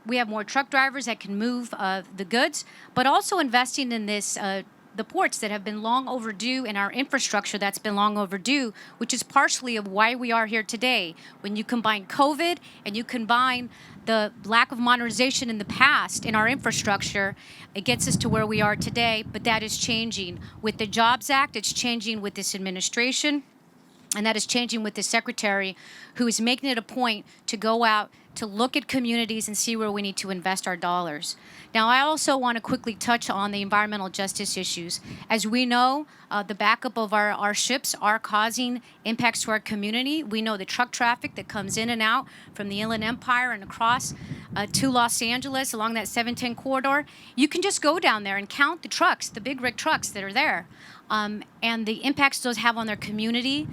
we have more truck drivers that can move the goods, but also investing in this the ports that have been long overdue and our infrastructure that's been long overdue, which is partially of why we are here today. When you combine COVID and you combine the lack of modernization in the past in our infrastructure, it gets us to where we are today, but that is changing. With the Jobs Act, it's changing with this administration. And that is changing with the secretary, who is making it a point to go out to look at communities and see where we need to invest our dollars. Now, I also want to quickly touch on the environmental justice issues. As we know, the backup of our ships are causing impacts to our community. We know the truck traffic that comes in and out from the Inland Empire and across to Los Angeles along that 710 corridor. You can just go down there and count the trucks, the big rig trucks that are there, and the impacts those have on their community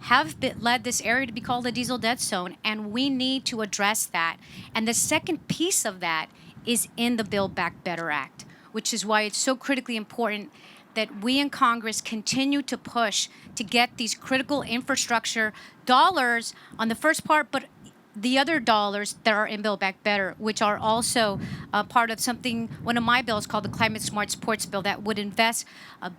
have led this area to be called a diesel dead zone, and we need to address that. And the second piece of that is in the Build Back Better Act, which is why it's so critically important that we in Congress continue to push to get these critical infrastructure dollars on the first part, but the other dollars that are in Build Back Better, which are also part of one of my bills called the Climate Smart Sports Bill that would invest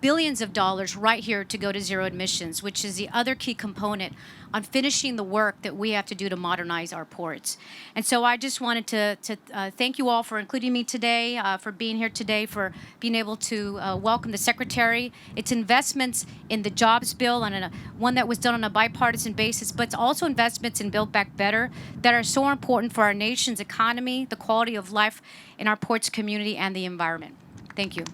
billions of dollars right here to go to zero emissions, which is the other key component on finishing the work that we have to do to modernize our ports. And so I just wanted to thank you all for including me today, for being here today, for being able to welcome the Secretary. It's investments in the jobs bill and one that was done on a bipartisan basis, but it's also investments in Build Back Better that are so important for our nation's economy, the quality of life in our ports community, and the environment. Thank you.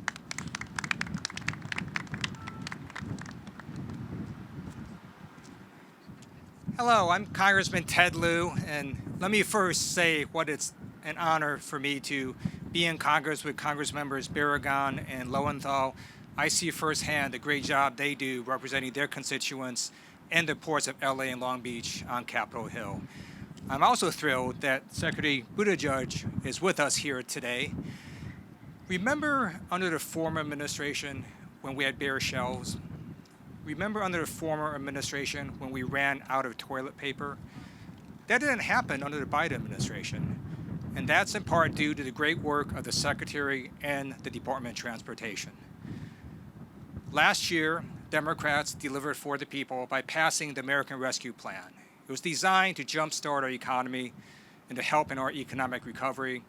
Hello, I'm Congressman Ted Lieu, and let me first say what it's an honor for me to be in Congress with Congress members Barragan and Lowenthal. I see firsthand the great job they do representing their constituents in the ports of LA and Long Beach on Capitol Hill. I'm also thrilled that Secretary Buttigieg is with us here today. Remember under the former administration when we had bare shelves? Remember under the former administration when we ran out of toilet paper? That didn't happen under the Biden administration. And that's in part due to the great work of the Secretary and the Department of Transportation. Last year, Democrats delivered for the people by passing the American Rescue Plan. It was designed to jumpstart our economy and to help in our economic recovery,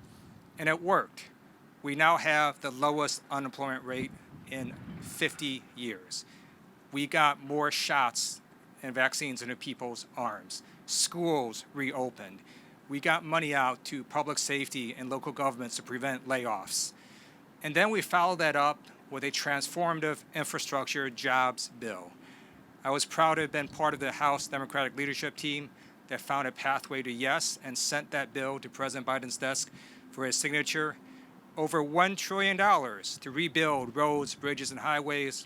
and it worked. We now have the lowest unemployment rate in 50 years. We got more shots and vaccines into people's arms. Schools reopened. We got money out to public safety and local governments to prevent layoffs. And then we followed that up with a transformative infrastructure jobs bill. I was proud to have been part of the House Democratic leadership team that found a pathway to yes and sent that bill to President Biden's desk for his signature. Over $1 trillion to rebuild roads, bridges, and highways,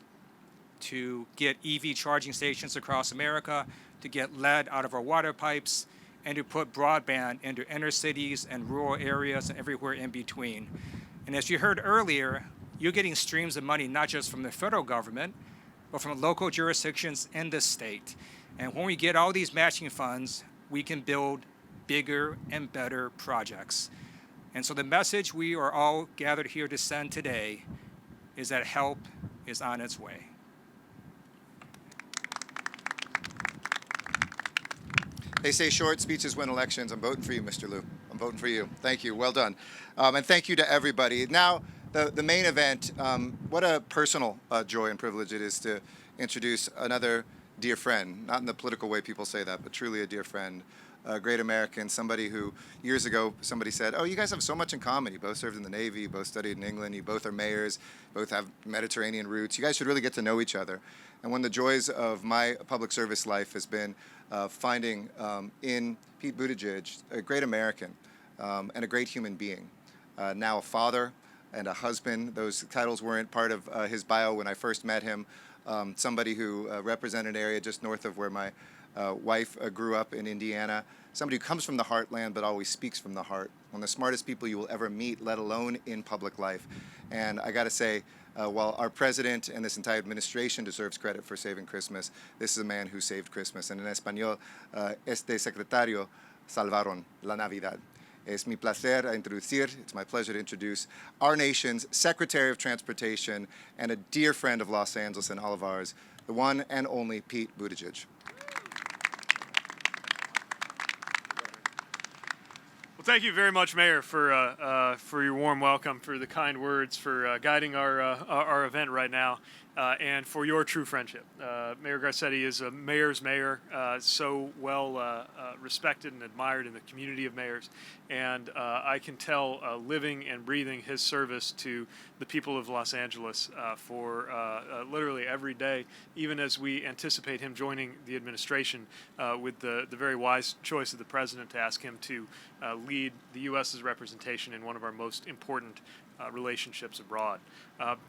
to get EV charging stations across America, to get lead out of our water pipes, and to put broadband into inner cities and rural areas and everywhere in between. And as you heard earlier, you're getting streams of money not just from the federal government, but from local jurisdictions in the state. And when we get all these matching funds, we can build bigger and better projects. And so the message we are all gathered here to send today is that help is on its way. They say short speeches win elections. I'm voting for you, Mr. Lieu. I'm voting for you. Thank you. Well done. And thank you to everybody. Now, the main event, what a personal joy and privilege it is to introduce another dear friend, not in the political way people say that, but truly a dear friend, a great American, somebody who years ago somebody said, oh, you guys have so much in common. You both served in the Navy, you both studied in England, you both are mayors, both have Mediterranean roots. You guys should really get to know each other. And one of the joys of my public service life has been finding in Pete Buttigieg a great American and a great human being. Now a father and a husband. Those titles weren't part of his bio when I first met him. Somebody who represented an area just north of where my wife grew up in Indiana. Somebody who comes from the heartland but always speaks from the heart. One of the smartest people you will ever meet, let alone in public life. And I got to say, while our president and this entire administration deserves credit for saving Christmas, this is a man who saved Christmas. And in español, este secretario salvaron la Navidad. Es mi placer introducir, it's my pleasure to introduce our nation's Secretary of Transportation and a dear friend of Los Angeles and all of ours, the one and only Pete Buttigieg. Well, thank you very much, Mayor, for your warm welcome, for the kind words, for guiding our event right now, and for your true friendship. Mayor Garcetti is a mayor's mayor, so well respected and admired in the community of mayors, and I can tell living and breathing his service to the people of Los Angeles for literally every day, even as we anticipate him joining the administration with the very wise choice of the president to ask him to lead the U.S.'s representation in one of our most important relationships abroad.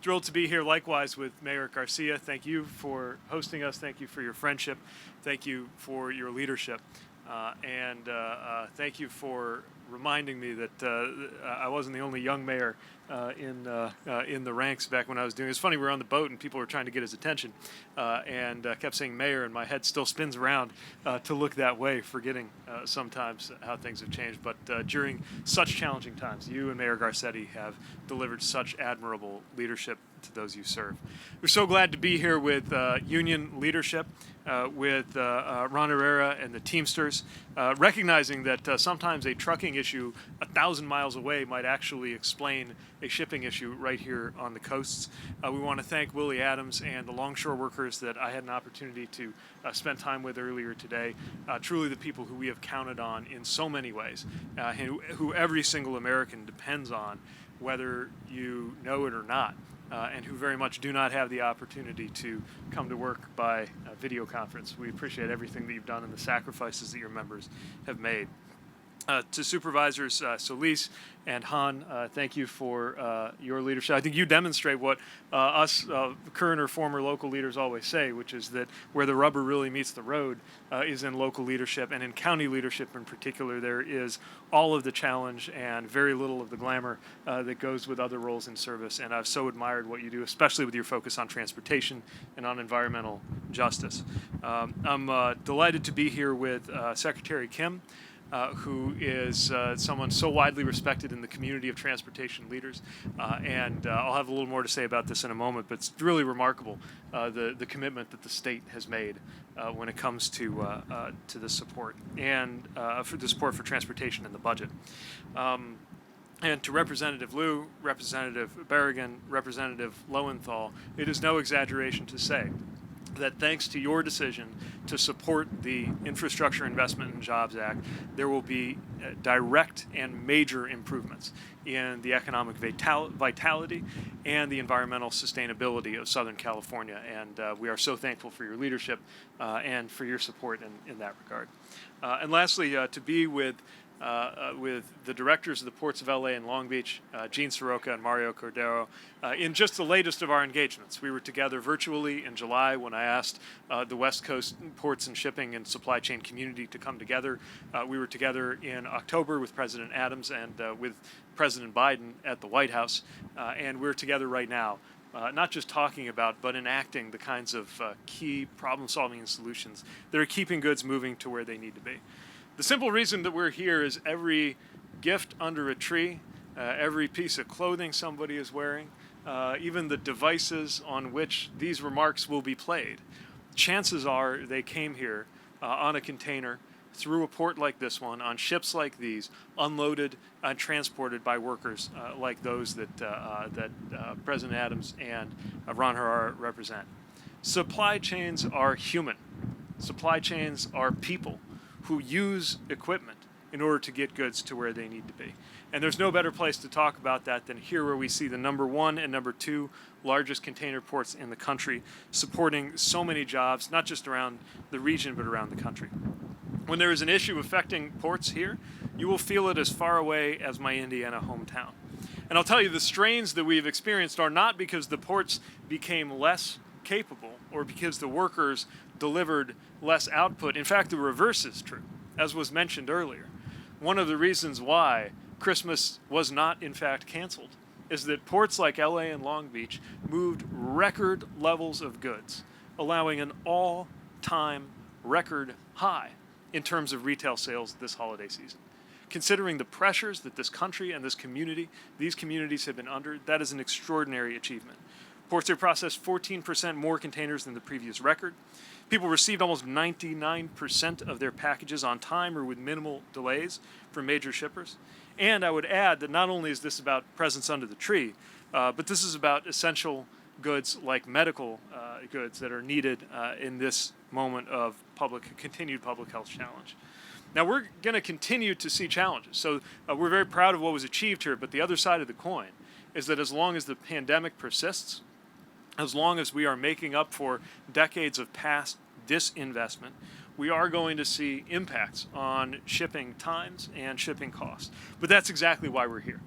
Thrilled to be here likewise with Mayor Garcia. Thank you for hosting us. Thank you for your friendship. Thank you for your leadership. And thank you for reminding me that I wasn't the only young mayor in the ranks back when I was doing it. It's funny, we were on the boat and people were trying to get his attention and kept saying mayor, and my head still spins around to look that way, forgetting sometimes how things have changed. But during such challenging times, you and Mayor Garcetti have delivered such admirable leadership to those you serve. We're so glad to be here with union leadership, with Ron Herrera and the Teamsters, recognizing that sometimes a trucking issue 1,000 miles away might actually explain a shipping issue right here on the coasts. We want to thank Willie Adams and the longshore workers that I had an opportunity to spend time with earlier today. Truly the people who we have counted on in so many ways, who every single American depends on, whether you know it or not. And who very much do not have the opportunity to come to work by video conference. We appreciate everything that you've done and the sacrifices that your members have made. To Supervisors Solis and Han, thank you for your leadership. I think you demonstrate what us current or former local leaders always say, which is that where the rubber really meets the road is in local leadership, and in county leadership in particular. There is all of the challenge and very little of the glamour that goes with other roles in service, and I've so admired what you do, especially with your focus on transportation and on environmental justice. I'm delighted to be here with Secretary Kim, who is someone so widely respected in the community of transportation leaders. And I'll have a little more to say about this in a moment, but it's really remarkable, the commitment that the state has made when it comes to this support and for the support for transportation in the budget. And to Representative Liu, Representative Berrigan, Representative Lowenthal, it is no exaggeration to say that thanks to your decision to support the Infrastructure Investment and Jobs Act, there will be direct and major improvements in the economic vitality and the environmental sustainability of Southern California. And we are so thankful for your leadership and for your support in that regard. And lastly, to be with the directors of the ports of LA and Long Beach, Gene Soroka and Mario Cordero, in just the latest of our engagements. We were together virtually in July when I asked the West Coast ports and shipping and supply chain community to come together. We were together in October with President Adams and with President Biden at the White House, and we're together right now. Not just talking about, but enacting the kinds of key problem-solving and solutions that are keeping goods moving to where they need to be. The simple reason that we're here is every gift under a tree, every piece of clothing somebody is wearing, even the devices on which these remarks will be played. Chances are they came here on a container through a port like this one, on ships like these, unloaded and transported by workers like those that President Adams and Ron Herrera represent. Supply chains are human. Supply chains are people who use equipment in order to get goods to where they need to be. And there's no better place to talk about that than here, where we see the #1 and #2 largest container ports in the country, supporting so many jobs, not just around the region, but around the country. When there is an issue affecting ports here, you will feel it as far away as my Indiana hometown. And I'll tell you, the strains that we've experienced are not because the ports became less capable or because the workers delivered less output. In fact, the reverse is true, as was mentioned earlier. One of the reasons why Christmas was not, in fact, canceled is that ports like LA and Long Beach moved record levels of goods, allowing an all-time record high in terms of retail sales this holiday season. Considering the pressures that this country and this community, these communities have been under, that is an extraordinary achievement. Ports have processed 14% more containers than the previous record. People received almost 99% of their packages on time or with minimal delays from major shippers. And I would add that not only is this about presents under the tree, but this is about essential goods like medical goods that are needed in this moment of continued public health challenge. Now, we're going to continue to see challenges. So we're very proud of what was achieved here, but the other side of the coin is that as long as the pandemic persists, as long as we are making up for decades of past disinvestment, we are going to see impacts on shipping times and shipping costs. But that's exactly why we're here,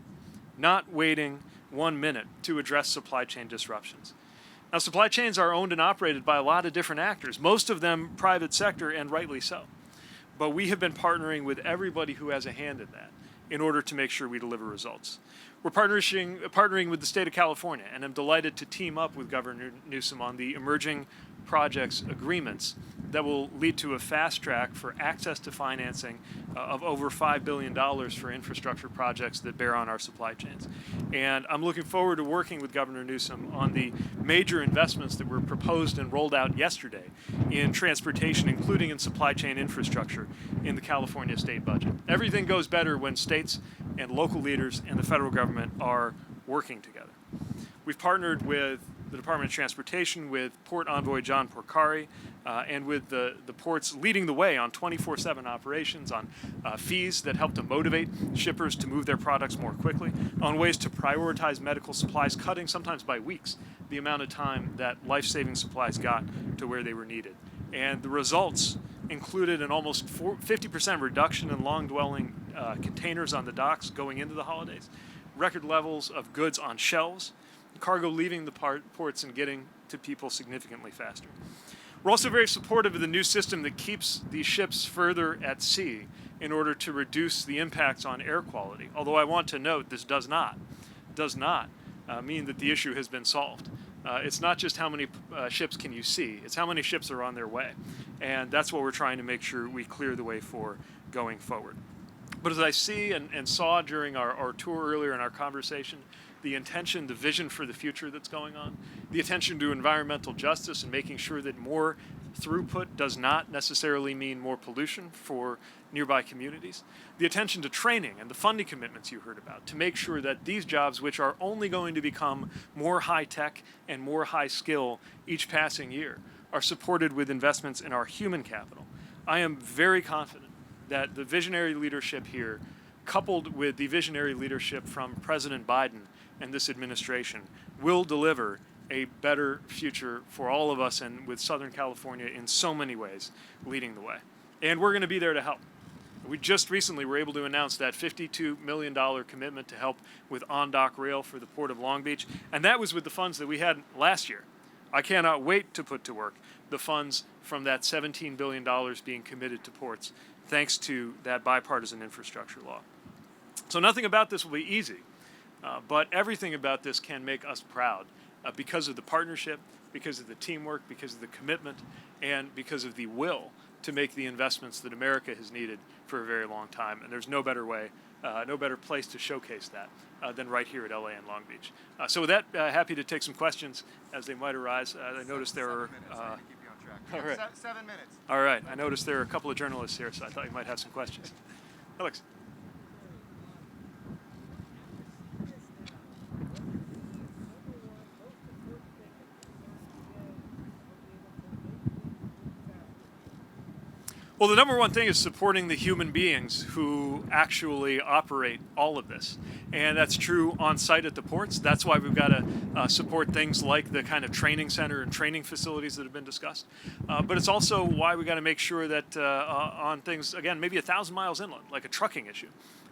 not waiting 1 minute to address supply chain disruptions. Now, supply chains are owned and operated by a lot of different actors, most of them private sector, and rightly so. But we have been partnering with everybody who has a hand in that. in order to make sure we deliver results. We're partnering with the state of California, and I'm delighted to team up with Governor Newsom on the emerging projects agreements that will lead to a fast track for access to financing of over $5 billion for infrastructure projects that bear on our supply chains. And I'm looking forward to working with Governor Newsom on the major investments that were proposed and rolled out yesterday in transportation, including in supply chain infrastructure in the California state budget. Everything goes better when states and local leaders and the federal government are working together. We've partnered with the Department of Transportation, with Port Envoy John Porcari, and with the ports leading the way on 24/7 operations, on fees that help to motivate shippers to move their products more quickly, on ways to prioritize medical supplies, cutting sometimes by weeks the amount of time that life-saving supplies got to where they were needed. And the results included an almost 50% reduction in long-dwelling containers on the docks going into the holidays, record levels of goods on shelves, cargo leaving the ports and getting to people significantly faster. We're also very supportive of the new system that keeps these ships further at sea in order to reduce the impacts on air quality. Although I want to note this does not mean that the issue has been solved. It's not just how many ships can you see, it's how many ships are on their way. And that's what we're trying to make sure we clear the way for going forward. But as I see and saw during our tour earlier in our conversation, the intention, the vision for the future that's going on, the attention to environmental justice and making sure that more throughput does not necessarily mean more pollution for nearby communities, the attention to training and the funding commitments you heard about to make sure that these jobs, which are only going to become more high-tech and more high-skill each passing year, are supported with investments in our human capital. I am very confident that the visionary leadership here, coupled with the visionary leadership from President Biden and this administration, will deliver a better future for all of us, and with Southern California in so many ways leading the way. And we're going to be there to help. We just recently were able to announce that $52 million commitment to help with on-dock rail for the Port of Long Beach, and that was with the funds that we had last year. I cannot wait to put to work the funds from that $17 billion being committed to ports, thanks to that bipartisan infrastructure law. So nothing about this will be easy, but everything about this can make us proud because of the partnership, because of the teamwork, because of the commitment, and because of the will to make the investments that America has needed for a very long time. And there's no better way, no better place to showcase that than right here at LA and Long Beach. So with that, happy to take some questions as they might arise. I noticed there are... all right. 7 minutes. All right. I noticed there are a couple of journalists here, so I thought you might have some questions. Alex. Well, the number one thing is supporting the human beings who actually operate all of this. And that's true on site at the ports. That's why we've got to support things like the kind of training center and training facilities that have been discussed. But it's also why we got to make sure that on things, again, maybe 1,000 miles inland, like a trucking issue,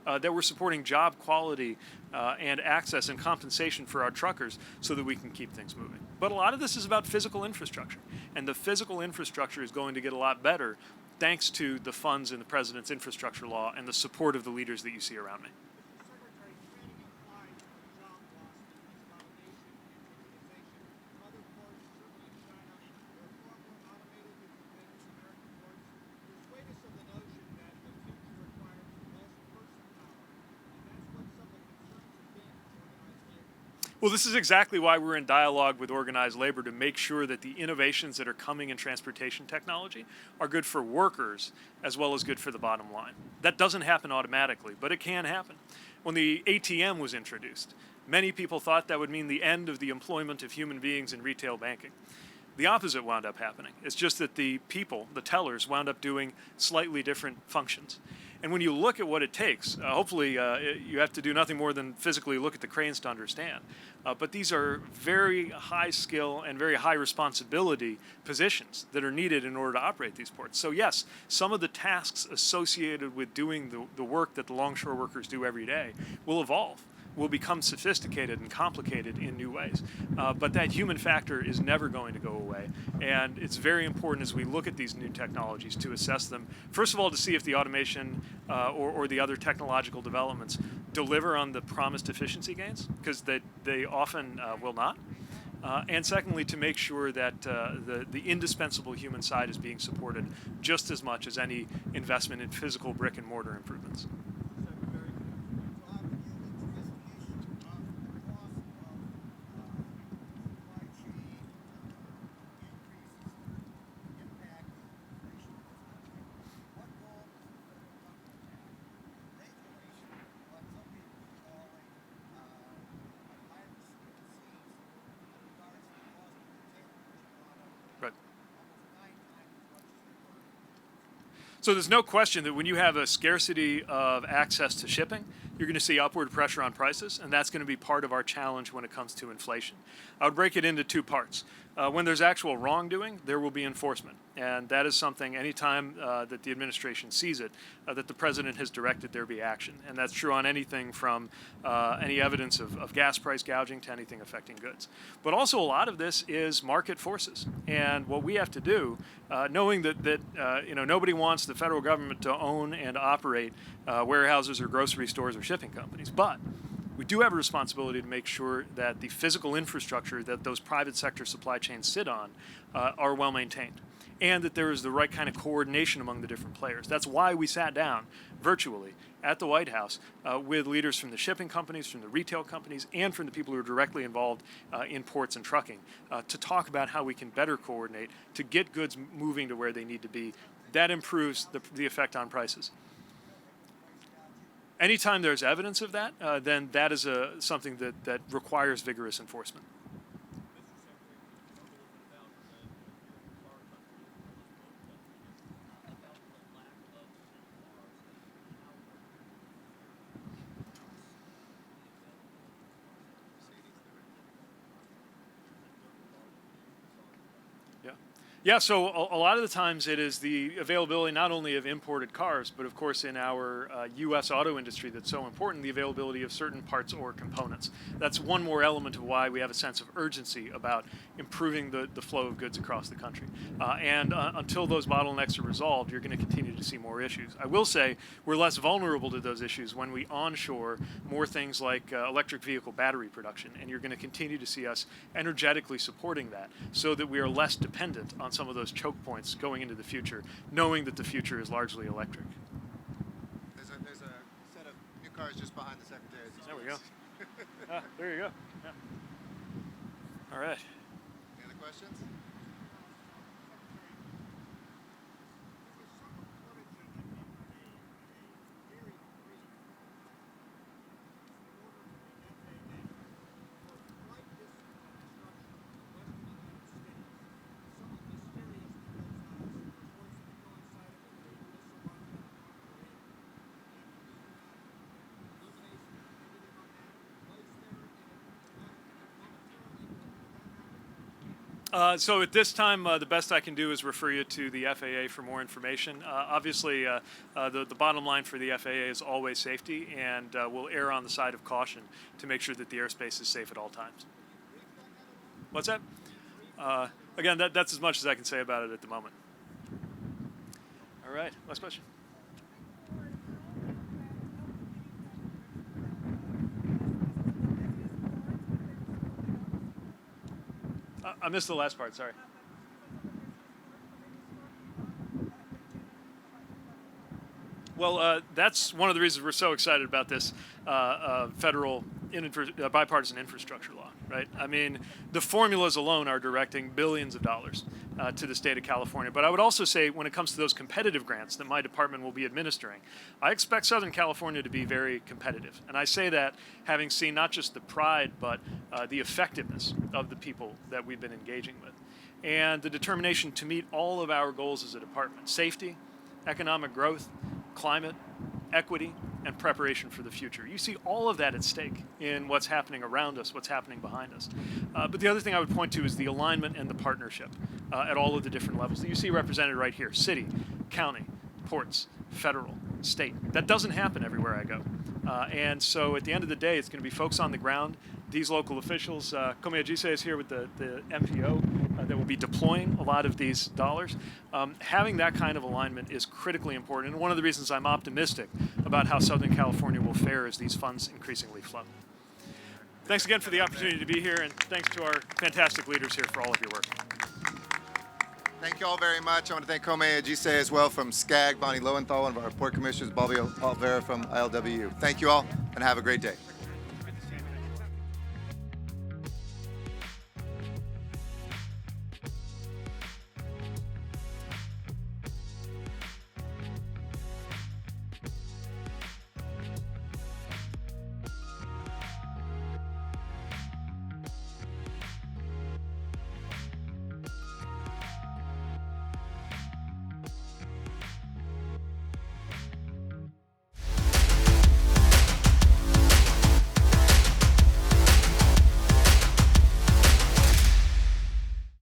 that we're supporting job quality and access and compensation for our truckers so that we can keep things moving. But a lot of this is about physical infrastructure. And the physical infrastructure is going to get a lot better thanks to the funds in the President's infrastructure law and the support of the leaders that you see around me. Well, this is exactly why we're in dialogue with organized labor, to make sure that the innovations that are coming in transportation technology are good for workers as well as good for the bottom line. That doesn't happen automatically, but it can happen. When the ATM was introduced, many people thought that would mean the end of the employment of human beings in retail banking. The opposite wound up happening. It's just that the people, the tellers, wound up doing slightly different functions. And when you look at what it takes, hopefully you have to do nothing more than physically look at the cranes to understand. But these are very high skill and very high responsibility positions that are needed in order to operate these ports. So yes, some of the tasks associated with doing the work that the longshore workers do every day will evolve. will become sophisticated and complicated in new ways. But that human factor is never going to go away. And it's very important as we look at these new technologies to assess them, first of all, to see if the automation or the other technological developments deliver on the promised efficiency gains, because they often will not. And secondly, to make sure that the indispensable human side is being supported just as much as any investment in physical brick and mortar improvements. So there's no question that when you have a scarcity of access to shipping, you're going to see upward pressure on prices, and that's going to be part of our challenge when it comes to inflation. I would break it into two parts. When there's actual wrongdoing, there will be enforcement, and that is something anytime that the administration sees it, that the president has directed there be action, and that's true on anything from any evidence of gas price gouging to anything affecting goods. But also a lot of this is market forces, and what we have to do, knowing that nobody wants the federal government to own and operate warehouses or grocery stores or shipping companies, but we do have a responsibility to make sure that the physical infrastructure that those private sector supply chains sit on are well maintained, and that there is the right kind of coordination among the different players. That's why we sat down virtually at the White House with leaders from the shipping companies, from the retail companies, and from the people who are directly involved in ports and trucking to talk about how we can better coordinate to get goods moving to where they need to be. That improves the effect on prices. Anytime there's evidence of that, then that is something that requires vigorous enforcement. Yeah, so a lot of the times it is the availability not only of imported cars, but of course in our U.S. auto industry that's so important, the availability of certain parts or components. That's one more element of why we have a sense of urgency about improving the flow of goods across the country. And until those bottlenecks are resolved, you're going to continue to see more issues. I will say we're less vulnerable to those issues when we onshore more things like electric vehicle battery production, and you're going to continue to see us energetically supporting that so that we are less dependent on some of those choke points going into the future, knowing that the future is largely electric. There's a set of new cars just behind the Secretary. There we go. There you go. Yeah. All right. Any other questions? So at this time, the best I can do is refer you to the FAA for more information. Obviously, the bottom line for the FAA is always safety, and we'll err on the side of caution to make sure that the airspace is safe at all times. What's that? Again, that's as much as I can say about it at the moment. All right, last question. I missed the last part, sorry. Well, that's one of the reasons we're so excited about this federal bipartisan infrastructure law, right? I mean, the formulas alone are directing billions of dollars to the state of California. But I would also say when it comes to those competitive grants that my department will be administering, I expect Southern California to be very competitive. And I say that having seen not just the pride, but the effectiveness of the people that we've been engaging with. And the determination to meet all of our goals as a department: safety, economic growth, climate, equity, and preparation for the future. You see all of that at stake in what's happening around us, what's happening behind us. But the other thing I would point to is the alignment and the partnership at all of the different levels that you see represented right here: city, county, ports, federal, state. That doesn't happen everywhere I go. And so at the end of the day, it's going to be folks on the ground, these local officials. Komeya is here with the MPO that will be deploying a lot of these dollars. Having that kind of alignment is critically important, and one of the reasons I'm optimistic about how Southern California will fare as these funds increasingly flow. Thanks again for the opportunity to be here, and thanks to our fantastic leaders here for all of your work. Thank you all very much. I want to thank Komeya Jise as well from SCAG, Bonnie Lowenthal, one of our port commissioners, Balvio Alvera from ILWU. Thank you all, and have a great day.